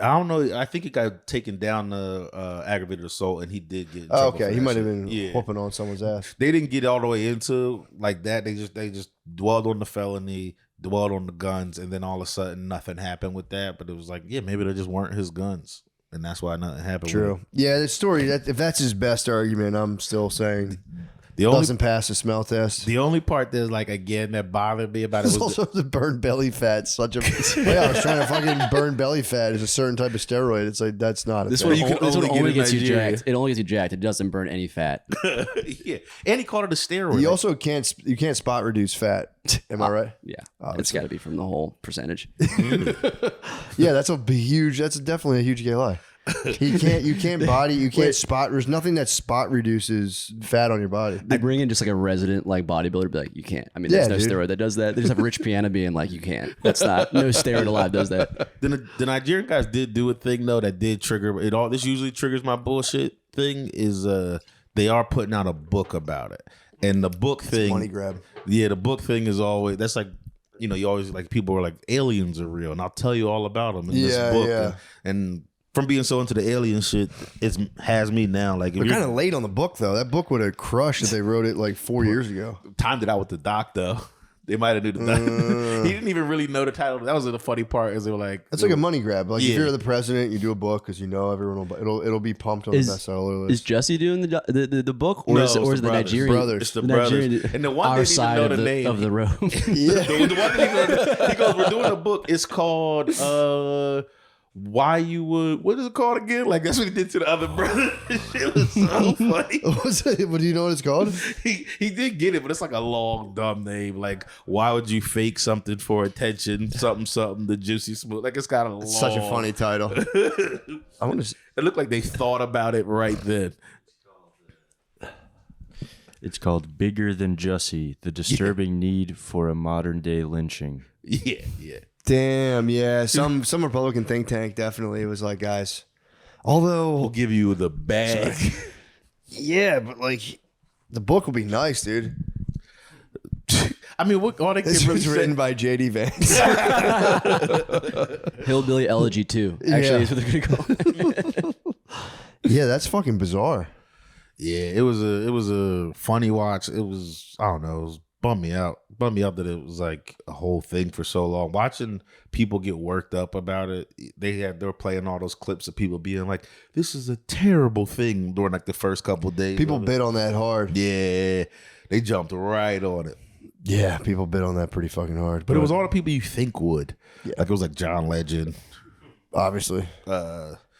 I don't know. I think it got taken down to aggravated assault, and he did get. In trouble for He that might have shit. been whooping on someone's ass. They didn't get all the way into like that. They just dwelled on the felony, dwelled on the guns, and then all of a sudden nothing happened with that. But it was like, yeah, maybe they just weren't his guns, and that's why nothing happened. True. With him. Yeah, the story. If that's his best argument, I'm still saying The only doesn't pass the smell test. the only part that's like again that bothered me about it It's was also the burn belly fat. Such a I was trying to fucking burn belly fat is a certain type of steroid. It's like that's not. This a one, thing. this one only get only in gets you Nigeria. jacked. It only gets you jacked. It doesn't burn any fat. yeah, and he called it a steroid. You also can't spot reduce fat. Am I right? Yeah, it's got to be from the whole percentage. Yeah, that's huge. That's definitely a huge gay lie. You can't spot. There's nothing that spot reduces fat on your body. They bring in just like a resident like bodybuilder, be like, you can't. I mean, Yeah, there's no dude. steroid that does that. They just have Rich Piana being like, you can't. That's not no steroid alive does that. The Nigerian guys did do a thing though that did trigger it all. This usually triggers my bullshit thing. Is they are putting out a book about it, and the book thing, Money grab. Yeah, the book thing is always that's like. You know, you always like people are like aliens are real, and I'll tell you all about them in this book. Yeah. And from being so into the alien shit, it has me now. Like, if They're you're kind of late on the book though. That book would have crushed if they wrote it like 4 years ago. timed it out with the doc though. They might have knew the doc. He didn't even really know the title. That was the funny part. Is they were like, That's like a money grab. Like if Yeah. you're the president, you do a book because you know everyone will. It'll be pumped on the bestseller Is list. Jesse doing the book, or No, is it it's the the brothers. Nigerian Brothers. It's the the brothers. Nigerian, And the one our didn't even side know of the name. of the road? Yeah. the one he goes, we're doing a book. It's called Why You Would. What is it called again? Like that's what he did to the other brother. It was so funny. What do you know what it's called? He did get it, but it's like a long dumb name. Like why would you fake something for attention? Something. The juicy smooth. Like it's got a long. Such a funny title. I want to. It looked like they thought about it right then. It's called Bigger Than Jussie, The Disturbing Need for a Modern Day Lynching. Yeah. Damn, yeah. Some Republican think tank definitely was like, guys. Although, We'll give you the bag. yeah, but like, the book will be nice, dude. I mean, what all they This can really was written say. by J.D. Vance. Hillbilly Elegy 2. Actually, Yeah. is what they're gonna call it. Yeah, that's fucking bizarre. Yeah, it was a funny watch. It was, I don't know, it was bummed me out. Bummed me out that it was like a whole thing for so long. Watching people get worked up about it, they were playing all those clips of people being like, "This is a terrible thing" during like the first couple of days. People bit on that hard. Yeah, they jumped right on it. Yeah, people bit on that pretty fucking hard. But it was all the people you think would. Yeah. Like it was like John Legend. Obviously.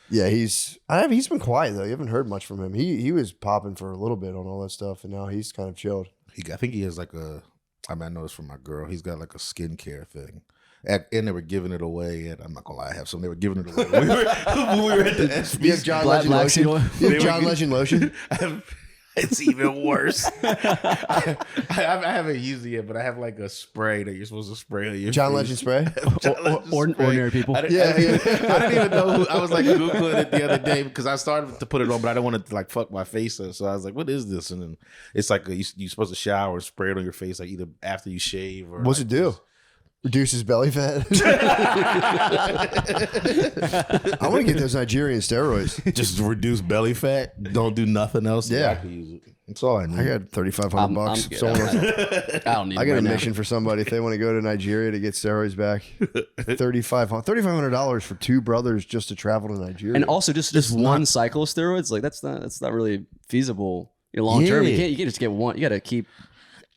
Yeah, he's been quiet though. You haven't heard much from him. He was popping for a little bit on all that stuff, and now he's kind of chilled. I think he has like I know it's from my girl. He's got like a skincare thing. And they were giving it away. And I'm not going to lie, I have some. They were giving it away. When we were at the SB. You have John Legend lotion? You have John Legend lotion? It's even worse. I haven't used it yet, but I have like a spray that you're supposed to spray on your John face. Legend spray? Ordinary people. I didn't even know. I was like Googling it the other day because I started to put it on, but I didn't want to like fuck my face up. So I was like, what is this? And then it's like you're supposed to shower and spray it on your face, like either after you shave or. What's like it do? Reduces belly fat. I want to get those Nigerian steroids. Just reduce belly fat. Don't do nothing else. Yeah. I can use it. That's all I need. I got $3,500 bucks. good. Someone else, I don't need. I it got right a now. mission for somebody if they want to go to Nigeria to get steroids back. $3,500 for two brothers just to travel to Nigeria. And also just one cycle of steroids, like that's not really feasible long term. You can't just get one. You got to keep.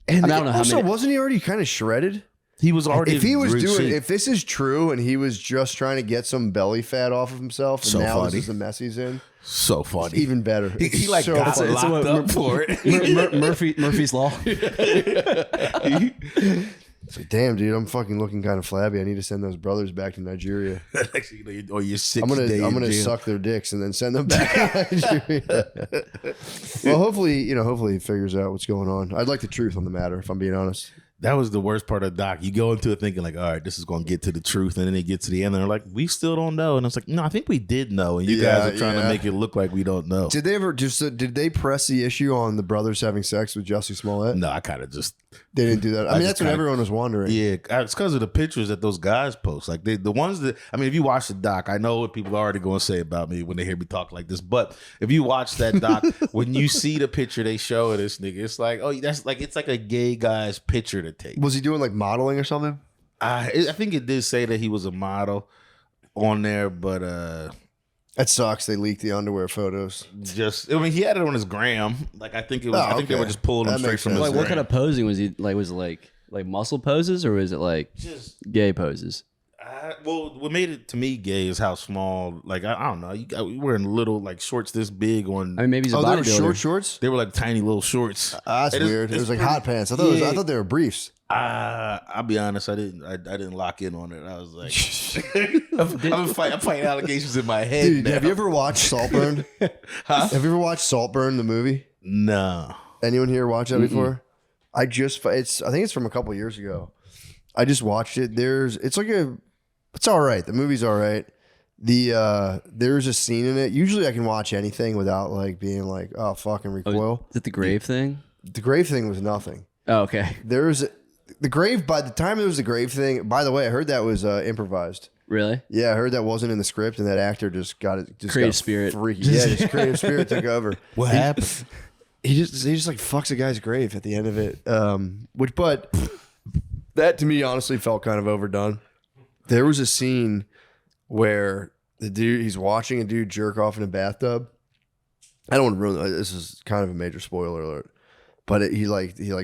and I don't know how also, many. wasn't he already kind of shredded? He was already. If he was in great doing, shape. if this is true, and he was just trying to get some belly fat off of himself, and So now funny. this is the mess he's in, So funny. even better. He like so got funny. locked up for it. Murphy's Law. It's like, damn, dude, I'm fucking looking kind of flabby. I need to send those brothers back to Nigeria. Actually, or you're 6 I'm days. gonna suck their dicks and then send them back to Nigeria. Well, hopefully he figures out what's going on. I'd like the truth on the matter, if I'm being honest. That was the worst part of the doc. You go into it thinking like, all right, this is going to get to the truth. And then they get to the end and they're like, we still don't know. And it's like, no, I think we did know. And you guys are trying to make it look like we don't know. Did they press the issue on the brothers having sex with Jussie Smollett? No, I kind of just. They didn't do that. I mean, that's what everyone was wondering. Yeah, it's because of the pictures that those guys post. Like the ones that, I mean, if you watch the doc, I know what people are already going to say about me when they hear me talk like this. But if you watch that doc, when you see the picture they show of this nigga, it's like, oh, that's like, it's like a gay guy's picture to take. Was he doing like modeling or something? I think it did say that he was a model on there, but That sucks. They leaked the underwear photos. just, I mean, he had it on his gram. Like, I think it was, I think they were just pulling him That straight makes from sense. his Like what gram. kind of posing was he like? Was it like muscle poses or was it like Just gay poses? well, what made it to me gay is how small. Like I don't know, you wearing little like shorts this big on. I mean, maybe he's a They were bodybuilder. shorts? They were like tiny little shorts. That's It is- weird. It it's was like pretty- hot pants. I Yeah. thought they were briefs. I'll be honest, I didn't lock in on it. I was like, I'm fighting allegations in my head. Dude, now. have you ever watched Saltburn? Huh? Have you ever watched Saltburn, the movie? No. Anyone here watch that before? I think it's from a couple years ago. I just watched it. It's all right. The movie's all right. There's a scene in it. Usually I can watch anything without like being like, oh, fucking recoil. Is it the grave thing? The grave thing was nothing. Oh, okay. The grave, by the time there was the grave thing, by the way, I heard that was improvised. Really? Yeah, I heard that wasn't in the script, and that actor just got it. Just Creative got spirit. freaky. Yeah, just creative spirit took over. What happened? He just like fucks a guy's grave at the end of it. But that to me honestly felt kind of overdone. There was a scene where he's watching a dude jerk off in a bathtub. I don't want to ruin it. This is kind of a major spoiler alert. But he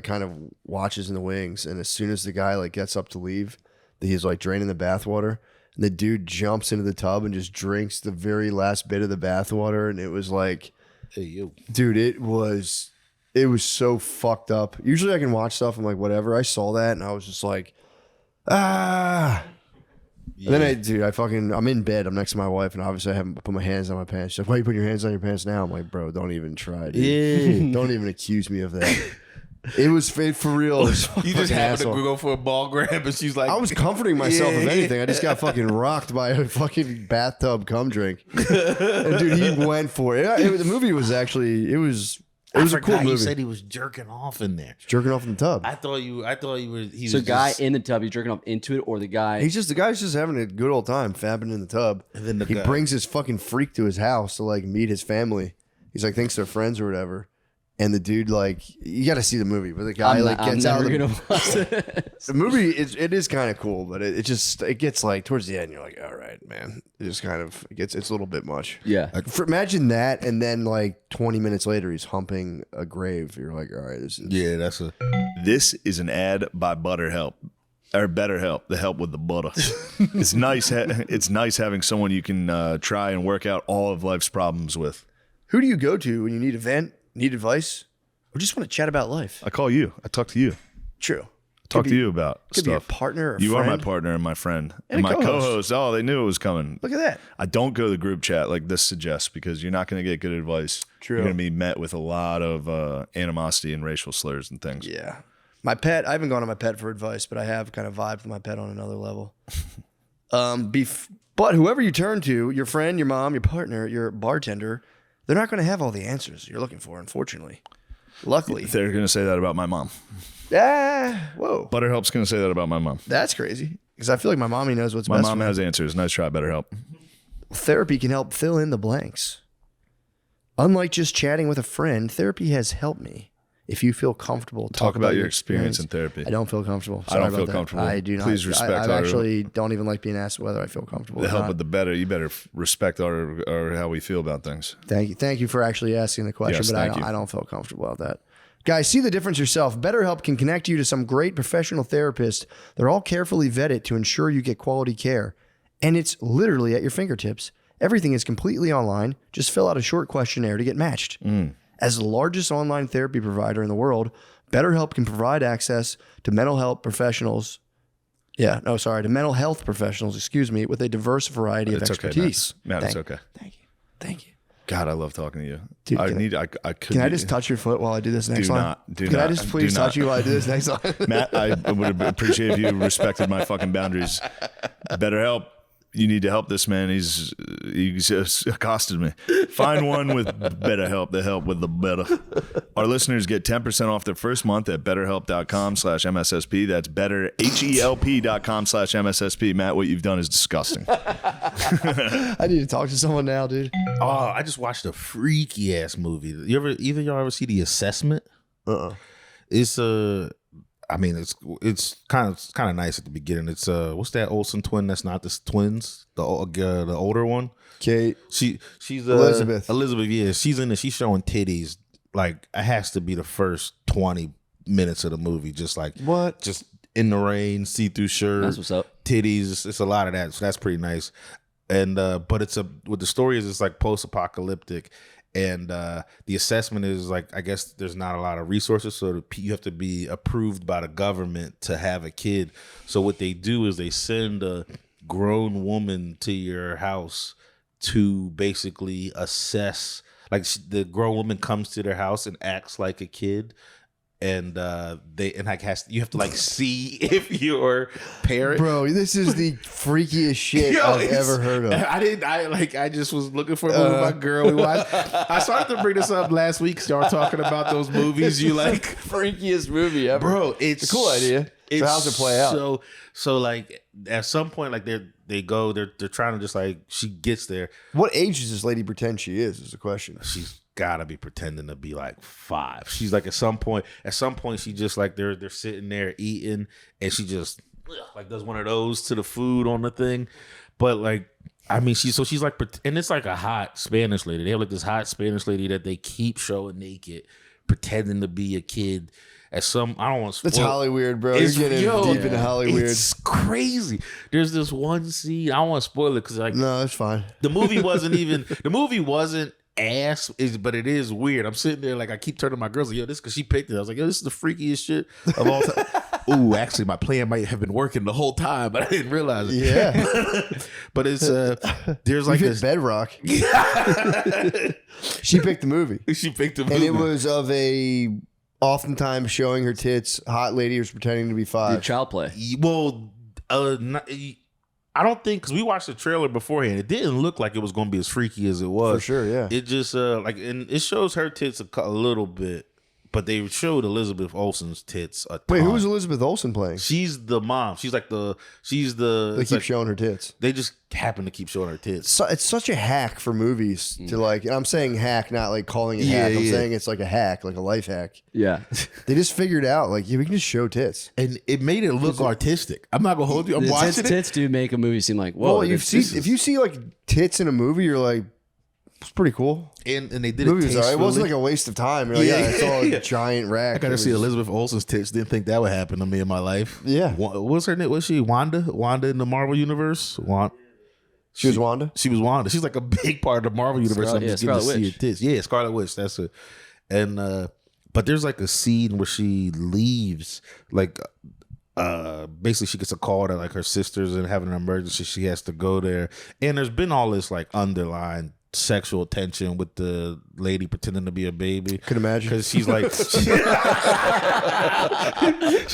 kind of watches in the wings, and as soon as the guy like gets up to leave, he's like draining the bathwater, and the dude jumps into the tub and just drinks the very last bit of the bathwater, and it was like, Hey, you. dude, it was so fucked up. Usually I can watch stuff and like whatever. I saw that and I was just like, ah. Yeah. And then I'm in bed. I'm next to my wife, and obviously I haven't put my hands on my pants. She's like, why are you putting your hands on your pants now? I'm like, bro, don't even try, dude. Yeah. Don't even accuse me of that. It was fake for real. You just happened to go for a ball grab, and she's like, I was comforting myself, if Yeah. anything. I just got fucking rocked by a fucking bathtub cum drink. And dude, he went for it. The movie was actually, it was a cool movie. You said he was jerking off in there. Jerking off in the tub. I thought you were. So guy in the tub, he's jerking off into it, or the guy? The guy's just having a good old time fabbing in the tub. And then He brings his fucking freak to his house to like meet his family. He's like thinks they're friends or whatever. And the dude, like, you got to see the movie, but the guy gets out of the movie. It is kind of cool, but it gets like towards the end, you're like, all right, man, it just kind of it's a little bit much. Yeah. Imagine that, and then like 20 minutes later, he's humping a grave. You're like, all right, this is an ad by ButterHelp. Or BetterHelp, the help with the butter. It's nice. It's nice having someone you can try and work out all of life's problems with. Who do you go to when you need a vent, need advice, or just want to chat about life? I call you. I talk to you. True. Talk to you about could stuff. Be a partner, you are my partner and my friend and my co-host. Oh, they knew it was coming. Look at that. I don't go to the group chat like this suggests because you're not going to get good advice. True. You're going to be met with a lot of animosity and racial slurs and things. Yeah. My pet, I haven't gone to my pet for advice, but I have kind of vibed with my pet on another level. But whoever you turn to, your friend, your mom, your partner, your bartender, they're not going to have all the answers you're looking for, unfortunately. Luckily. They're going to say that about my mom. Whoa. ButterHelp's going to say that about my mom. That's crazy. Because I feel like my mommy knows what's my best. My mom has answers. Nice try, BetterHelp. Therapy can help fill in the blanks. Unlike just chatting with a friend, therapy has helped me. If you feel comfortable, talk about your experience in therapy. I don't feel comfortable. I don't feel comfortable. I do not. Please respect. I actually don't even like being asked whether I feel comfortable. The help with the better. You better respect our how we feel about things. Thank you for actually asking the question, but I don't feel comfortable about that. Guys, see the difference yourself. BetterHelp can connect you to some great professional therapists. They're all carefully vetted to ensure you get quality care, and it's literally at your fingertips. Everything is completely online. Just fill out a short questionnaire to get matched. As the largest online therapy provider in the world, BetterHelp can provide access to mental health professionals. To mental health professionals, with a diverse variety of expertise. Okay, Matt, it's okay. Thank you. God, I love talking to you. Dude, can I just touch your foot while I do this next line? Can I just please touch you while I do this next line? Matt, I would appreciate if you respected my fucking boundaries. BetterHelp. You need to help this man. He's just accosted me. Find one with BetterHelp, the help with the better. Our listeners get 10% off their first month at betterhelp.com/MSSP. That's betterhelp.com/MSSP. Matt, what you've done is disgusting. I need to talk to someone now, dude. Oh, I just watched a freaky ass movie. Either y'all ever see The Assessment? It's it's kind of nice at the beginning. It's what's that Olsen twin? That's not the twins. The older one. Kate. She's Elizabeth. Elizabeth. Yeah, she's in it. She's showing titties. Like it has to be the first 20 minutes of the movie. Just like what? Just in the rain, see-through shirt. That's what's up. Titties. It's a lot of that. So that's pretty nice. And but what the story is, it's like post-apocalyptic. And the assessment is like, I guess there's not a lot of resources, so you have to be approved by the government to have a kid. So what they do is they send a grown woman to your house to basically assess. Like the grown woman comes to their house and acts like a kid. And you have to like see if your parent. Bro, this is the freakiest shit I've ever heard of. I just was looking for a movie with my girl. We watched. I started to bring this up last week. Y'all talking about those movies you like. Freakiest movie ever. Bro, it's a cool idea. So how's it play out? So like at some point, like they're trying to just like, she gets there. What age does this lady pretend she is the question. She's gotta be pretending to be like 5. She's like at some point she just like they're sitting there eating and she just like does one of those to the food on the thing. But like, I mean, she's like, and it's like a hot Spanish lady. They have like this hot Spanish lady that they keep showing naked, pretending to be a kid. I don't want to spoil. That's Hollywood, bro. You're getting deep into Hollywood. It's crazy. There's this one scene. I don't want to spoil it because like, no, it's fine. The movie wasn't ass, but it is weird. I'm sitting there like, I keep turning to my girls like, yo, this because she picked it. I was like, yo, this is the freakiest shit of all time. Ooh, actually, my plan might have been working the whole time, but I didn't realize it. Yeah, but it's there's like this bedrock. She picked the movie. And it was of a oftentimes showing her tits hot lady who's pretending to be 5. Dude, child play. Well, I don't think, because we watched the trailer beforehand, it didn't look like it was going to be as freaky as it was. For sure, yeah. It just and it shows her tits a little bit, but they showed Elizabeth Olsen's tits a ton. Wait, who was Elizabeth Olsen playing? She's the mom. She's the. They keep showing her tits. They just happen to keep showing her tits. So, it's such a hack for movies to like. And I'm saying hack, not like calling it hack. I'm saying it's like a hack, like a life hack. Yeah. They just figured out like we can just show tits, and it made it look artistic. I'm not gonna hold you. I'm watching tits do make a movie seem like whoa. Well, if you see like tits in a movie, you're like, it's pretty cool. And they did movie it. It wasn't like a waste of time. You're like, it's all a giant rack. I got to see Elizabeth Olsen's tits. Didn't think that would happen to me in my life. Yeah. What's her name? Was she Wanda? Wanda in the Marvel universe? She was Wanda. She was Wanda. She's like a big part of the Marvel universe. I'm just getting to see her tits. Yeah, Scarlet Witch. That's it. And but there's like a scene where she leaves, like basically she gets a call that like her sister's and having an emergency. She has to go there, and there's been all this like underlying sexual tension with the lady pretending to be a baby. Could imagine, because she's like she's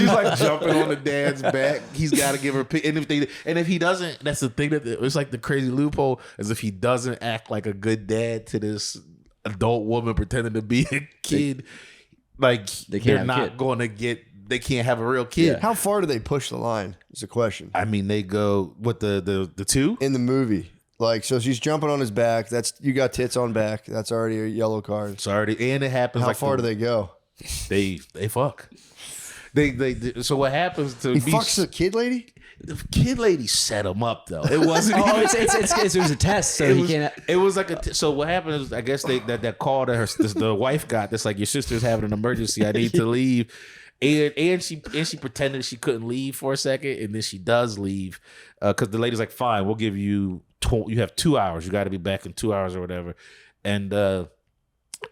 like jumping on the dad's back. He's got to give her and if he doesn't, that's the thing, that it's like the crazy loophole, is if he doesn't act like a good dad to this adult woman pretending to be a kid, they're not going to get. They can't have a real kid. Yeah. How far do they push the line? Is the question. I mean, they go with the two in the movie. Like, so she's jumping on his back. That's, you got tits on back. That's already a yellow card. It's already, and it happens. How far do they go? They fuck. They so what happens to he fucks the kid lady? The kid lady set him up though. It wasn't. It was a test, so he can't. It was like so what happened is, I guess that call that the wife got. That's like, your sister's having an emergency. I need to leave. And she pretended she couldn't leave for a second, and then she does leave because the lady's like, "Fine, we'll give you you have 2 hours. You got to be back in 2 hours or whatever." And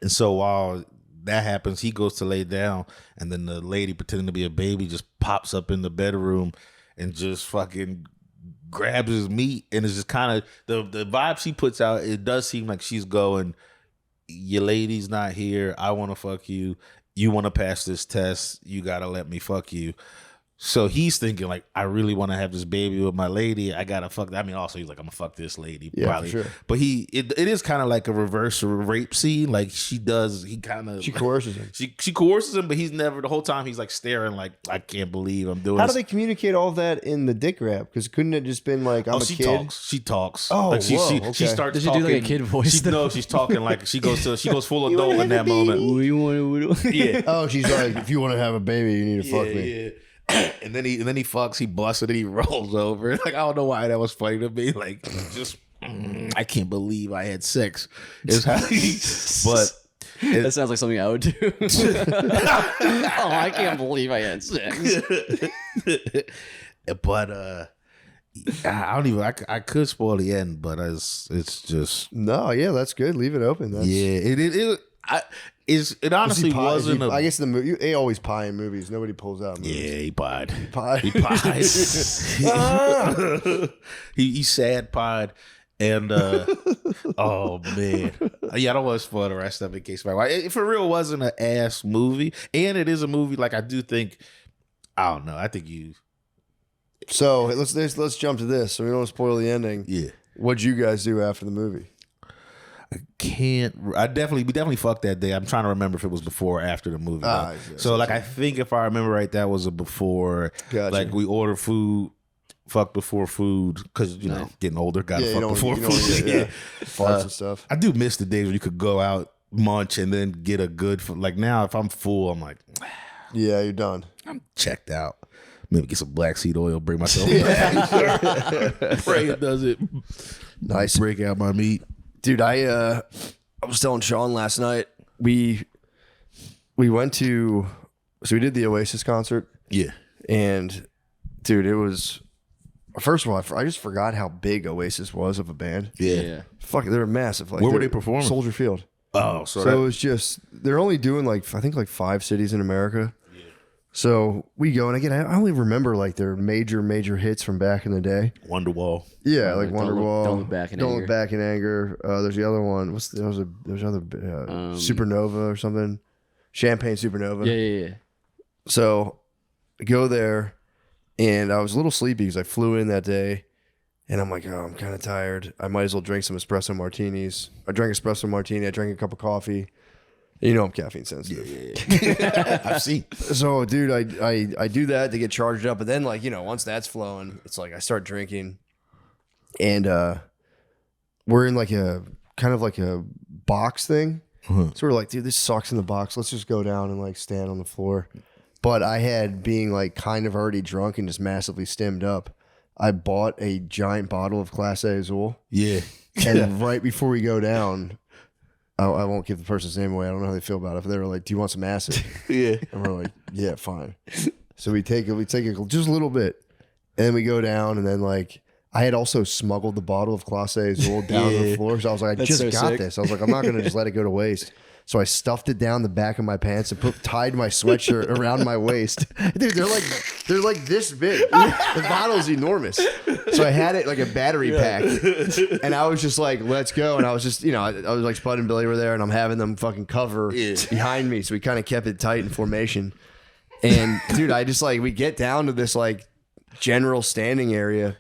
so while that happens, he goes to lay down, and then the lady pretending to be a baby just pops up in the bedroom and just fucking grabs his meat, and it's just kind of the vibe she puts out. It does seem like she's going, "Your lady's not here. I want to fuck you. You want to pass this test, you got to let me fuck you." So he's thinking like, I really want to have this baby with my lady. I got to fuck. I mean, also he's like, I'm going to fuck this lady. Yeah, probably. for sure. But it is kind of like a reverse rape scene. Like she coerces him. She coerces him, but he's never, the whole time he's like staring like, I can't believe I'm doing this. How do they communicate all that in the dick rap? Because couldn't it just been like, I'm a kid? She talks. Oh, like she starts Does talking. She do like a kid voice? No, she's talking like she goes full adult in that moment. Yeah. Oh, she's like, if you want to have a baby, you need to fuck me. Yeah. And then he fucks, he busts it, and he rolls over. Like, I don't know why that was funny to me. Like, just I can't believe I had sex. Is how but that sounds like something I would do. Oh, I can't believe I had sex. But I don't even. I could spoil the end, but it's just no. Yeah, that's good. Leave it open. That's, it honestly wasn't. I guess the movie, they always pie in movies. Nobody pulls out movies. Yeah, he pied. He pies. He sad pied. And oh man, yeah, I don't want to spoil the rest of it in case it for real wasn't an ass movie, and it is a movie. Like, I do think, I don't know. I think you. So let's jump to this. So we don't spoil the ending. Yeah. What'd you guys do after the movie? We definitely fucked that day. I'm trying to remember if it was before or after the movie. So like, I think if I remember right, that was a before. Gotcha. Like, we ordered food, fuck before food, because getting older, gotta fuck before food. Farts and stuff. I do miss the days when you could go out, munch, and then get a good. Like, now, if I'm full, I'm like, yeah, you're done. I'm checked out. Maybe get some black seed oil, bring myself back. Pray it does it. Nice. Break out my meat. Dude, I was telling Sean last night, we went to, so we did the Oasis concert. Yeah. And dude, it was, first of all, I just forgot how big Oasis was of a band. Yeah. Fuck, they were massive. Like, where were they performing? Soldier Field. Oh, so it was just, they're only doing I think 5 cities in America. So we go, and again, I only remember like their major hits from back in the day. Wonderwall. Yeah, like Wonderwall. Don't Look Back in Anger. Don't Look Back in Anger. There's the other one. There's other Supernova or something. Champagne Supernova. Yeah. So I go there, and I was a little sleepy because I flew in that day, and I'm like, oh, I'm kind of tired. I might as well drink some espresso martinis. I drank espresso martini. I drank a cup of coffee. You know I'm caffeine sensitive. Yeah. I've seen. So, dude, I do that to get charged up, but then like once that's flowing, it's like I start drinking, and we're in like a kind of like a box thing. So we're like, dude, this sucks in the box. Let's just go down and like stand on the floor. But I had being like kind of already drunk and just massively stemmed up. I bought a giant bottle of Class A Azul. Yeah. And right before we go down, I won't give the person's name away. I don't know how they feel about it. But they were like, "Do you want some acid?" Yeah. And we're like, "Yeah, fine." So we take it just a little bit, and then we go down, and then like I had also smuggled the bottle of Class A Azul down to the floor. So I was like, "I just got sick. this." I was like, "I'm not gonna just let it go to waste." So I stuffed it down the back of my pants and tied my sweatshirt around my waist. Dude, they're like this big. The bottle's enormous. So I had it like a battery pack, and I was just like, "Let's go!" And I was just, I was like, Spud and Billy were there, and I'm having them fucking cover behind me, so we kind of kept it tight in formation. And dude, I just like we get down to this like general standing area,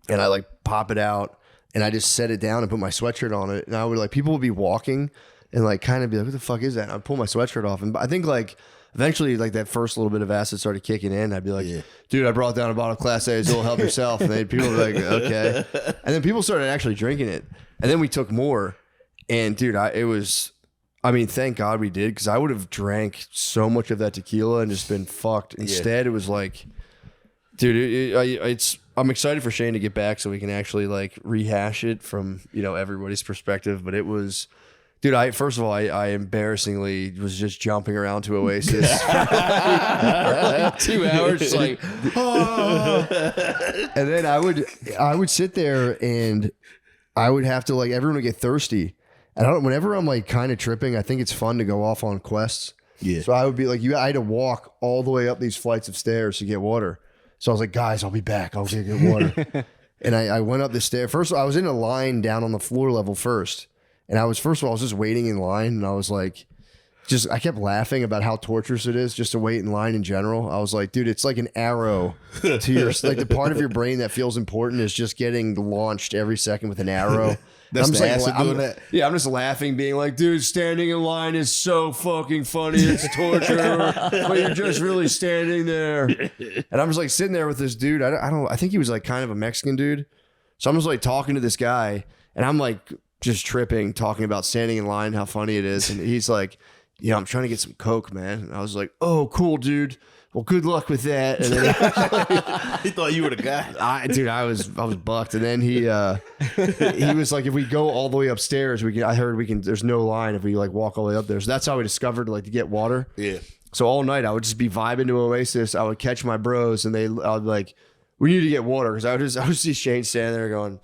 and I like pop it out, and I just set it down and put my sweatshirt on it, and I would like people would be walking. And like kind of be like, what the fuck is that? And I'd pull my sweatshirt off. And I think like eventually like that first little bit of acid started kicking in. I'd be like, dude, I brought down a bottle of Class A Azul, help yourself. And then people were like, okay. And then people started actually drinking it. And then we took more. And dude, thank God we did, because I would have drank so much of that tequila and just been fucked. Instead, it was like, dude, I'm excited for Shane to get back so we can actually like rehash it from, everybody's perspective. But it was... Dude, first of all, I embarrassingly was just jumping around to Oasis for like 2 hours, just like, oh. And then I would sit there and I would have to like, everyone would get thirsty. And whenever I'm like kind of tripping, I think it's fun to go off on quests. Yeah. So I would be like, I had to walk all the way up these flights of stairs to get water. So I was like, guys, I'll be back. I'll get water. And I went up the stairs. First, I was in a line down on the floor level first. And I was just waiting in line, and I was like, I kept laughing about how torturous it is just to wait in line in general. I was like, dude, it's like an arrow to your, like the part of your brain that feels important is just getting launched every second with an arrow. That's I'm the acid doing that. Yeah, I'm just laughing, being like, dude, standing in line is so fucking funny. It's torture, but you're just really standing there. And I'm just like sitting there with this dude. I think he was like kind of a Mexican dude. So I'm just like talking to this guy, and I'm like, just tripping, talking about standing in line, how funny it is. And he's like, I'm trying to get some Coke, man. And I was like, oh, cool, dude. Well, good luck with that. And then he thought you were the guy. I was bucked. And then he was like, if we go all the way upstairs, there's no line if we like walk all the way up there. So that's how we discovered like to get water. Yeah. So all night I would just be vibing to Oasis. I would catch my bros and I would be like, we need to get water. Cause I would see Shane standing there going,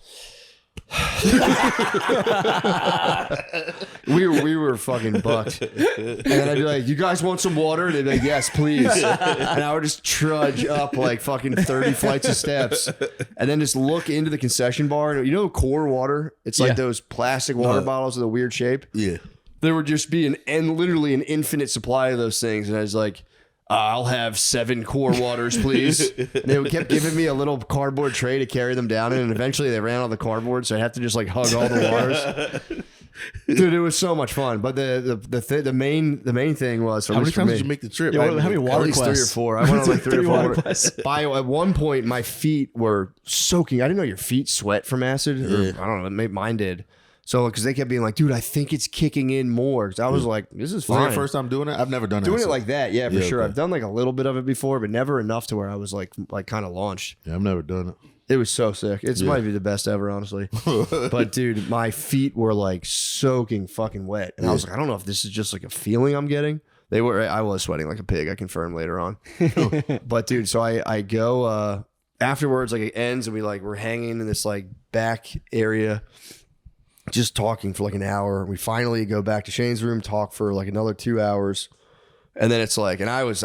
we were fucking bucked. And then I'd be like, you guys want some water? And they'd be like, yes, please. And I would just trudge up like fucking 30 flights of steps and then just look into the concession bar. And core water? It's like those plastic water bottles with a weird shape. Yeah. There would just be literally an infinite supply of those things. And I was like, I'll have 7 core waters, please. And they kept giving me a little cardboard tray to carry them down in, and eventually they ran out of the cardboard, so I had to just like hug all the waters. Dude, it was so much fun. But the main thing was, how many times did you make the trip? Yeah, how many water at least quests? 3 or 4. I went on like 3 or 4 water quests. At one point, my feet were soaking. I didn't know your feet sweat from acid. Or, I don't know. Maybe mine did. So, because they kept being like, dude, I think it's kicking in more. Because I was like, this is fine. Was it your first time doing it? I've never done it. Doing it like that, yeah, for sure. Okay. I've done like a little bit of it before, but never enough to where I was like kind of launched. Yeah, I've never done it. It was so sick. It might be the best ever, honestly. But dude, my feet were like soaking fucking wet. And I was like, I don't know if this is just like a feeling I'm getting. I was sweating like a pig. I confirmed later on. But dude, so I go afterwards, like it ends and we're hanging in this like back area, just talking for like an hour. We finally go back to Shane's room, talk for like another 2 hours. And then it's like, and I was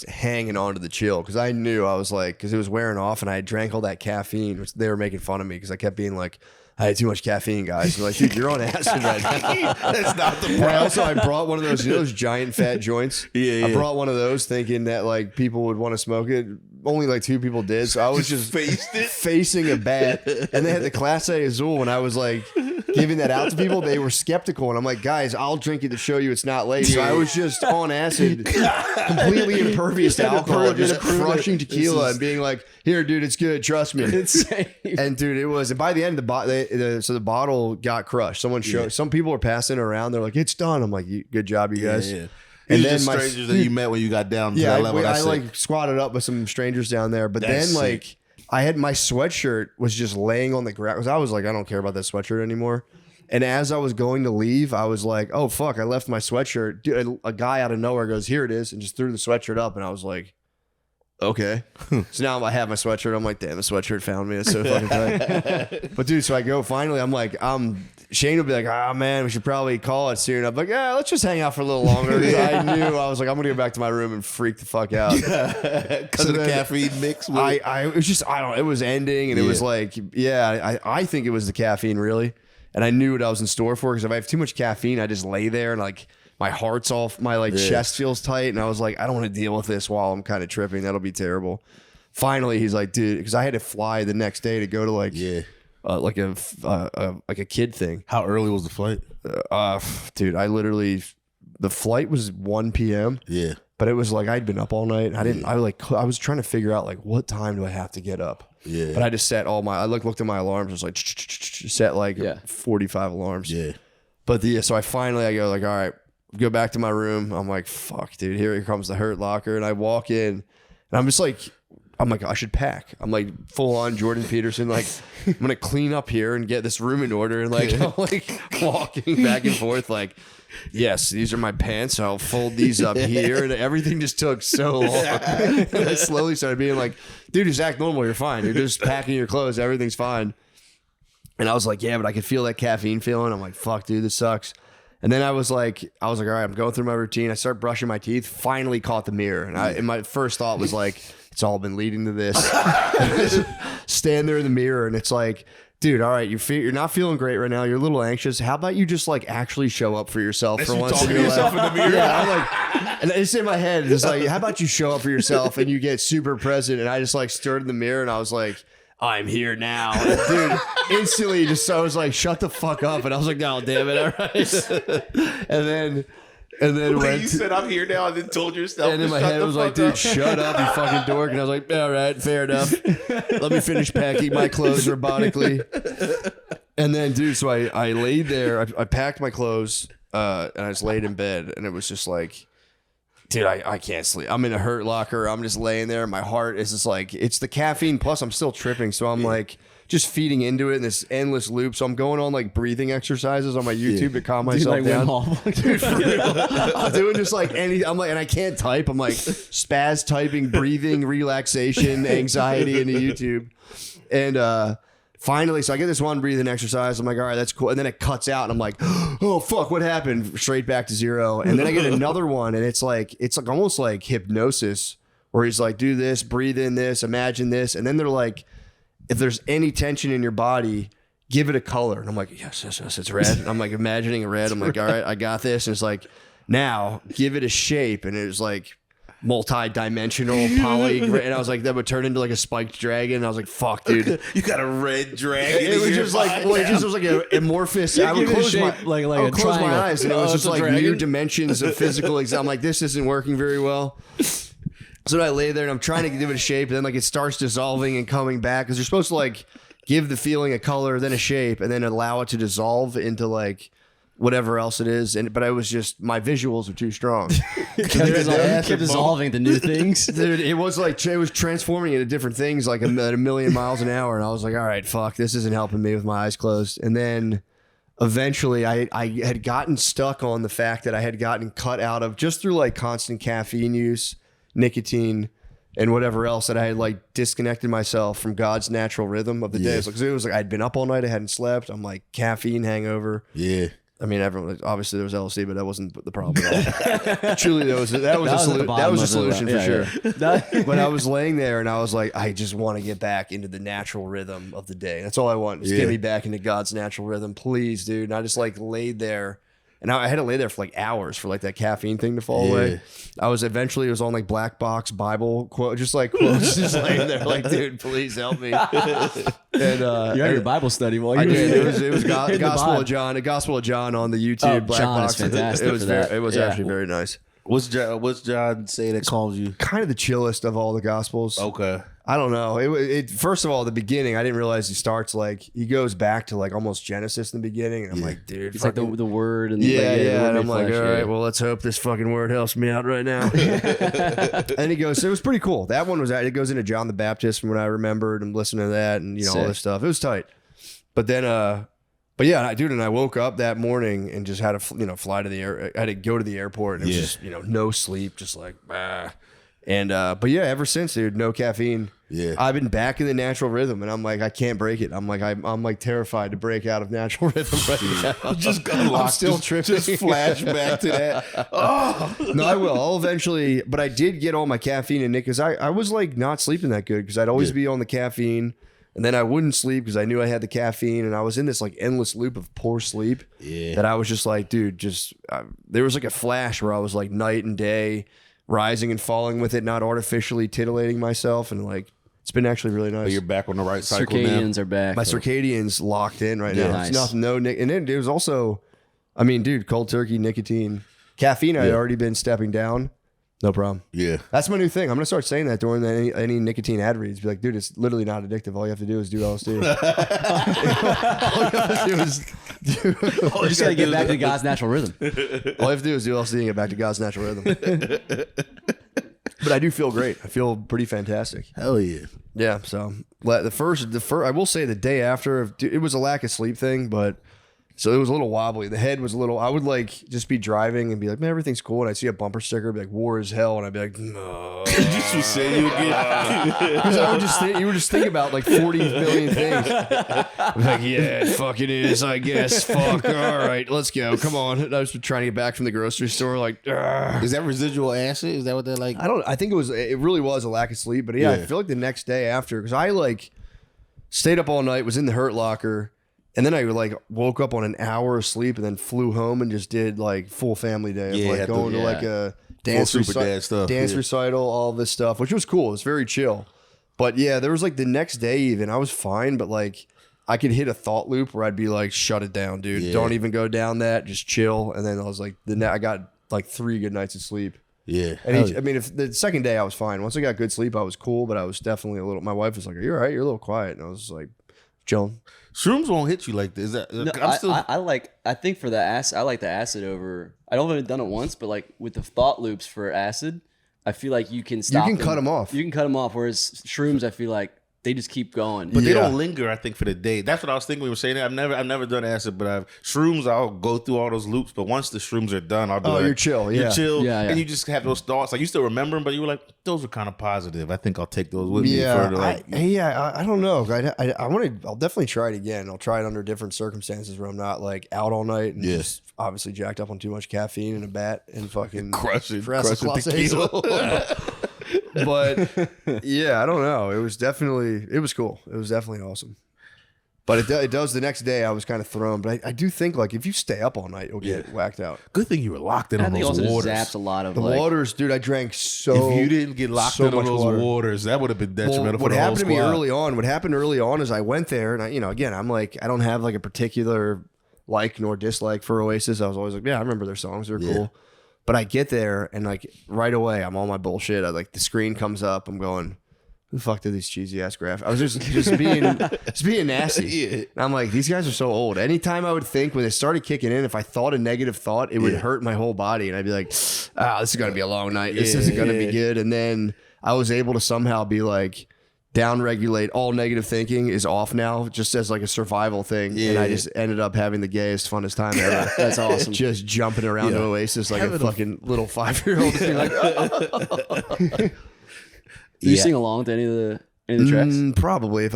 hanging on to the chill because I knew I was like, because it was wearing off and I had drank all that caffeine, which they were making fun of me because I kept being like, I had too much caffeine, guys. They're like, dude, you're on acid right now. That's not the problem. I brought one of those, those giant fat joints. Yeah. I brought one of those thinking that like people would want to smoke it. Only like 2 people did. So I was just facing a bat. And they had the Class A Azul and I was like, giving that out to people, they were skeptical. And I'm like, guys, I'll drink it to show you it's not late. So I was just on acid, completely impervious to alcohol, just crushing tequila and being like, here, dude, it's good. Trust me. It's safe. And dude, it was, and by the end, so the bottle got crushed. Someone showed, some people were passing around. They're like, it's done. I'm like, good job, you guys. Yeah. And then then my strangers that you met when you got down to yeah, that level. I like squatted up with some strangers down there, but That's then like I had my sweatshirt was just laying on the ground because I was like, I don't care about that sweatshirt anymore. And as I was going to leave, I was like, oh fuck, I left my sweatshirt. Dude, a guy out of nowhere goes, here it is, and just threw the sweatshirt up, and I was like, okay. So now I have my sweatshirt. I'm like, damn, the sweatshirt found me. It's so fucking tight. But dude, so I go finally. I'm like, Shane will be like, oh man, we should probably call it soon. I'm like, yeah, let's just hang out for a little longer. I knew I was like, I'm gonna go back to my room and freak the fuck out because of the caffeine mix. It was just, I don't know, it was ending, and it was like, yeah, I think it was the caffeine really, and I knew what I was in store for because if I have too much caffeine, I just lay there and like. My heart's off, my like chest feels tight, and I was like, I don't want to deal with this while I'm kind of tripping. That'll be terrible. Finally, he's like, dude, because I had to fly the next day to go to like a kid thing. How early was the flight? Dude, the flight was 1 p.m. Yeah, but it was like I'd been up all night. I was trying to figure out like what time do I have to get up. Yeah, but I just set I looked at my alarms. I was like set like 45 alarms. Yeah, but so I go like, all right. Go back to my room. I'm like, fuck, dude, here comes the hurt locker. And I walk in and I'm just like, I should pack. I'm like full on Jordan Peterson. Like, I'm going to clean up here and get this room in order. And like, I'm like walking back and forth like, yes, these are my pants. I'll fold these up here. And everything just took so long. And I slowly started being like, dude, just act normal. You're fine. You're just packing your clothes. Everything's fine. And I was like, yeah, but I could feel that caffeine feeling. I'm like, fuck, dude, this sucks. And then I was like, all right, I'm going through my routine. I start brushing my teeth, finally caught the mirror. And my first thought was like, it's all been leading to this. Stand there in the mirror and it's like, dude, all right, you're not feeling great right now. You're a little anxious. How about you just like actually show up for yourself for once in your life? In the mirror. Yeah, I'm like, and it's in my head. It's like, how about you show up for yourself and you get super present? And I just like stared in the mirror and I was like, I'm here now. And dude, instantly I was like, shut the fuck up. And I was like, no, damn it. All right. and then when you said I'm here now and then told yourself. And in my head, it was like, dude, shut up, you fucking dork. And I was like, all right, fair enough. Let me finish packing my clothes robotically. And then, dude, so I laid there. I packed my clothes and I just laid in bed. And it was just like, dude, I can't sleep. I'm in a hurt locker. I'm just laying there. My heart is just like, it's the caffeine. Plus, I'm still tripping. So I'm like just feeding into it in this endless loop. So I'm going on like breathing exercises on my YouTube to calm myself down. Dude, for real. I'm doing just like I'm like, and I can't type. I'm like spaz typing, breathing, relaxation, anxiety into YouTube. And finally, so I get this one breathing exercise. I'm like, all right, that's cool. And then it cuts out and I'm like, oh fuck, what happened? Straight back to zero. And then I get another one and it's like almost like hypnosis where he's like, do this, breathe in this, imagine this. And then they're like, if there's any tension in your body, give it a color. And I'm like, yes, it's red. And I'm like imagining a red. I'm like, all right, I got this. And it's like, now give it a shape. And it was like multi-dimensional poly, and I was like, that would turn into like a spiked dragon. And I was like, fuck, dude, you got a red dragon. It was just like, well, it just was like an amorphous. I would close my eyes, and it was just like new dimensions of physical. I'm like, this isn't working very well. So I lay there and I'm trying to give it a shape, and then like it starts dissolving and coming back because you're supposed to like give the feeling a color, then a shape, and then allow it to dissolve into like whatever else it is. But I was just, my visuals were too strong. kept dissolving the new things. Dude, it was like, it was transforming into different things like at a million miles an hour. And I was like, all right, fuck, this isn't helping me with my eyes closed. And then eventually I had gotten stuck on the fact that I had gotten cut out of just through like constant caffeine use, nicotine, and whatever else, that I had like disconnected myself from God's natural rhythm of the day. It was like I'd been up all night, I hadn't slept. I'm like caffeine hangover. Yeah. I mean, everyone, obviously there was LSD, but that wasn't the problem at all. Truly, that was a solution for sure. Yeah. But I was laying there and I was like, I just want to get back into the natural rhythm of the day. That's all I want. Just get me back into God's natural rhythm, please, dude. And I just like laid there And I had to lay there for like hours for like that caffeine thing to fall away. I was eventually, it was on like black box Bible quote, just like quotes, just laying there like, dude, please help me. And you had your Bible study while you I were did. It was Gospel of John, a Gospel of John on the YouTube black John box. is fantastic. It was actually very nice. What's John say that calms you? Kind of the chillest of all the Gospels. Okay. I don't know. It first of all, the beginning, I didn't realize he starts like he goes back to like almost Genesis in the beginning, and I'm like, dude, it's like the word and yeah. And I'm like, all right, well, let's hope this fucking word helps me out right now. And he goes, so it was pretty cool. That one was it goes into John the Baptist from what I remembered and listening to that and all this stuff. It was tight. But then, but yeah, dude, and I woke up that morning and just had to fly to the air. I had to go to the airport and it was just no sleep, just like bah. And but yeah, ever since, dude, no caffeine. Yeah, I've been back in the natural rhythm, and I'm like, I can't break it. I'm like terrified to break out of natural rhythm right now. Just got locked. I'm still tripping. Just flash back to that. Oh no, I will. I'll eventually. But I did get all my caffeine in it because I was like not sleeping that good because I'd always be on the caffeine, and then I wouldn't sleep because I knew I had the caffeine, and I was in this like endless loop of poor sleep. Yeah, that I was just like, dude, there was like a flash where I was like night and day, rising and falling with it, not artificially titillating myself, and like. It's been actually really nice. But you're back on the right cycle circadians now. Are back. My circadians locked in right now. Nice. It's nothing, and then it was also, I mean, dude, cold turkey, nicotine, caffeine. I had already been stepping down. No problem. Yeah, that's my new thing. I'm gonna start saying that during any nicotine ad reads. Be like, dude, it's literally not addictive. All you have to do is do LSD. All you have to do is you just gotta get back to God's natural rhythm. All you have to do is do LSD and get back to God's natural rhythm. But I do feel great. I feel pretty fantastic. Hell yeah. Yeah. So the first, I will say the day after, it was a lack of sleep thing, but so it was a little wobbly. The head was a little, I would like just be driving and be like, man, everything's cool. And I'd see a bumper sticker, be like, war is hell. And I'd be like, no. Just to say you again. Because I would just think, you would just think about like 40 million things. I'd be like, yeah, it fucking is, I guess. Fuck. All right, let's go. Come on. And I was trying to get back from the grocery store. Like, is that residual acid? Is that what they're like? I think it really was a lack of sleep. But yeah, I feel like the next day after, because I like stayed up all night, was in the Hurt Locker. And then I like woke up on an hour of sleep and then flew home and just did like full family day of like going to like a dance recital, all this stuff, which was cool. It was very chill. But yeah, there was like the next day even, I was fine, but like I could hit a thought loop where I'd be like, shut it down, dude. Yeah. Don't even go down that. Just chill. And then I was like, I got like 3 good nights of sleep. Yeah. And I mean, if the second day I was fine. Once I got good sleep, I was cool, but I was definitely a little, my wife was like, are you all right? You're a little quiet. And I was like, chilling. Shrooms won't hit you like this. No, I think for the acid, I like the acid over. I don't have done it once, but like with the thought loops for acid, I feel like you can stop. You can cut them off. You can cut them off. Whereas shrooms, I feel like they just keep going. But they don't linger, I think, for the day. That's what I was thinking when we were saying that. I've never done acid, but shrooms, I'll go through all those loops. But once the shrooms are done, I'll be like, you're chill. You're chill. Yeah. And you just have those thoughts. Like you still remember them, but you were like, those were kind of positive. I think I'll take those with me further. Like, I don't know. I'll definitely try it again. I'll try it under different circumstances where I'm not like out all night and just obviously jacked up on too much caffeine and a bat and fucking crushing tequila. But yeah, I don't know. It was cool. It was definitely awesome. But it does. The next day, I was kind of thrown. But I do think like if you stay up all night, you'll get whacked out. Good thing you were locked in on those waters. I think also zaps a lot of the waters, dude. I drank so. If you didn't get locked in on those waters, that would have been detrimental. What for the happened whole to me squad. early on is I went there and again I'm like I don't have like a particular like nor dislike for Oasis. I was always like, yeah, I remember their songs. They're cool. But I get there and like right away I'm on my bullshit. I like the screen comes up. I'm going, who the fuck did these cheesy ass graphics? I was just being nasty. And I'm like, these guys are so old. Anytime I would think when it started kicking in, if I thought a negative thought, it would hurt my whole body. And I'd be like, this is gonna be a long night. This isn't gonna be good. And then I was able to somehow be like, down regulate, all negative thinking is off now, just as like a survival thing. And I just ended up having the gayest, funnest time ever. That's awesome. Just jumping around to Oasis like a fucking little 5-year-old. Like, Do you sing along to any of the tracks? Probably if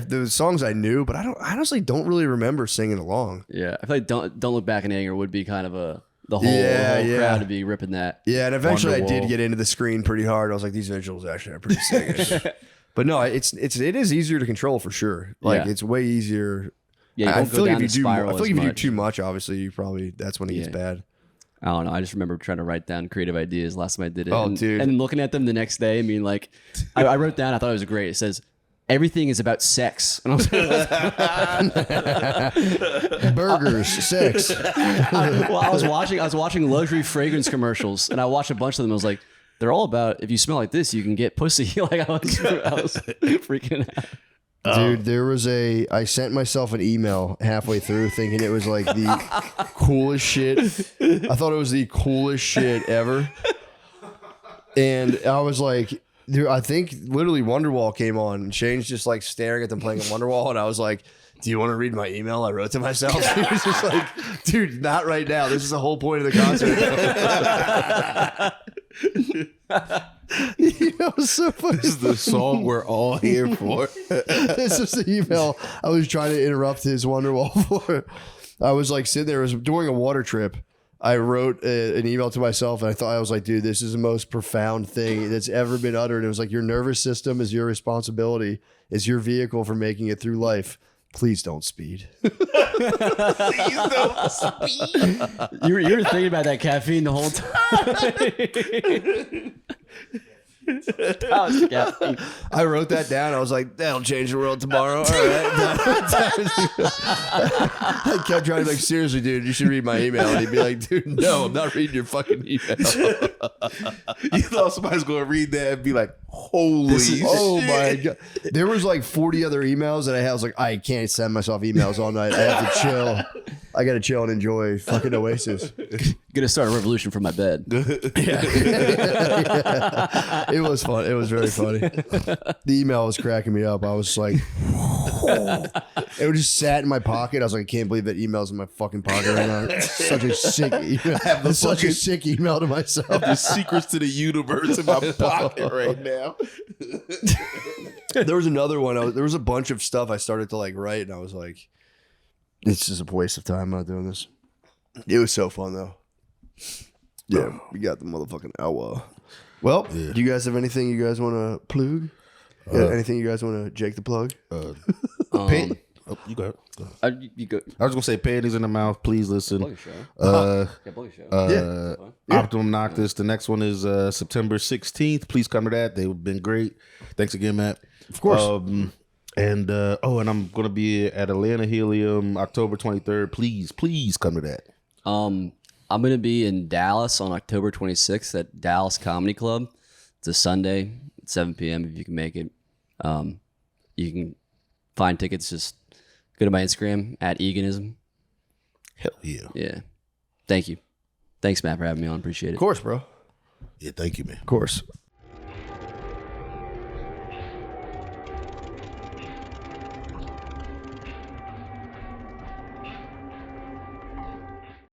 the songs I knew, but I honestly don't really remember singing along. Yeah, I feel like Don't Look Back in Anger would be kind of the whole crowd to be ripping that. Yeah, and eventually I did get into the screen pretty hard. I was like, these visuals actually are pretty sick. But no, it is easier to control for sure. Like it's way easier. Yeah, I don't feel go like down if the you do, spiral I feel like as if you do much. too much, obviously, that's when it gets bad. I don't know. I just remember trying to write down creative ideas last time I did it. Oh, and, dude. And then looking at them the next day and being like, I wrote down, I thought it was great. It says, everything is about sex. And I was like, Burgers, sex. I was watching luxury fragrance commercials, and I watched a bunch of them. I was like, they're all about if you smell like this, you can get pussy. Like I was freaking out. Dude, I sent myself an email halfway through thinking it was like the coolest shit. I thought it was the coolest shit ever. And I was like, dude, I think literally Wonderwall came on and Shane's just like staring at them playing Wonderwall. And I was like, do you want to read my email I wrote to myself? He was just like, dude, not right now. This is the whole point of the concert. You know, it's so funny. This is the song we're all here for. This was the email I was trying to interrupt his Wonderwall for. I was like sitting there, it was during a water trip. I wrote an email to myself and I was like, dude, this is the most profound thing that's ever been uttered. It was like, your nervous system is your responsibility, is your vehicle for making it through life. Please don't speed. Please don't speed. You were thinking about that caffeine the whole time. That was the caffeine. I wrote that down. I was like, that'll change the world tomorrow. All right. I kept trying to be like, seriously, dude, you should read my email. And he'd be like, dude, no, I'm not reading your fucking email. You thought somebody's going to read that and be like, holy shit. Oh my God. There was like 40 other emails that I was like, I can't send myself emails all night. I have to chill. I got to chill and enjoy fucking Oasis. Gonna start a revolution from my bed. Yeah. It was fun. It was very funny. The email was cracking me up. I was like, it just sat in my pocket. I was like, I can't believe that email's in my fucking pocket right now. It's such a sick email. It's such a sick email to myself. The secrets to the universe in my pocket right now. There was another one. There was a bunch of stuff I started to like write, and I was like, it's just a waste of time. I'm not doing this. It was so fun though. Yeah, we got the motherfucking hour. Well, do you guys have anything you guys want to plug? Anything you guys want to Jake the plug? Pan- you go ahead. You go. I was gonna say panties in the mouth. Please listen. Plug your show. Plug your show. Optimum Noctis. The next one is September 16th. Please come to that. They've been great. Thanks again, Matt. Of course. And I'm gonna be at Atlanta Helium October 23rd. Please come to that. I'm going to be in Dallas on October 26th at Dallas Comedy Club. It's a Sunday at 7 p.m. if you can make it. You can find tickets. Just go to my Instagram at Eganism. Hell yeah. Yeah. Thank you. Thanks, Matt, for having me on. Appreciate it. Of course, bro. Yeah, thank you, man. Of course.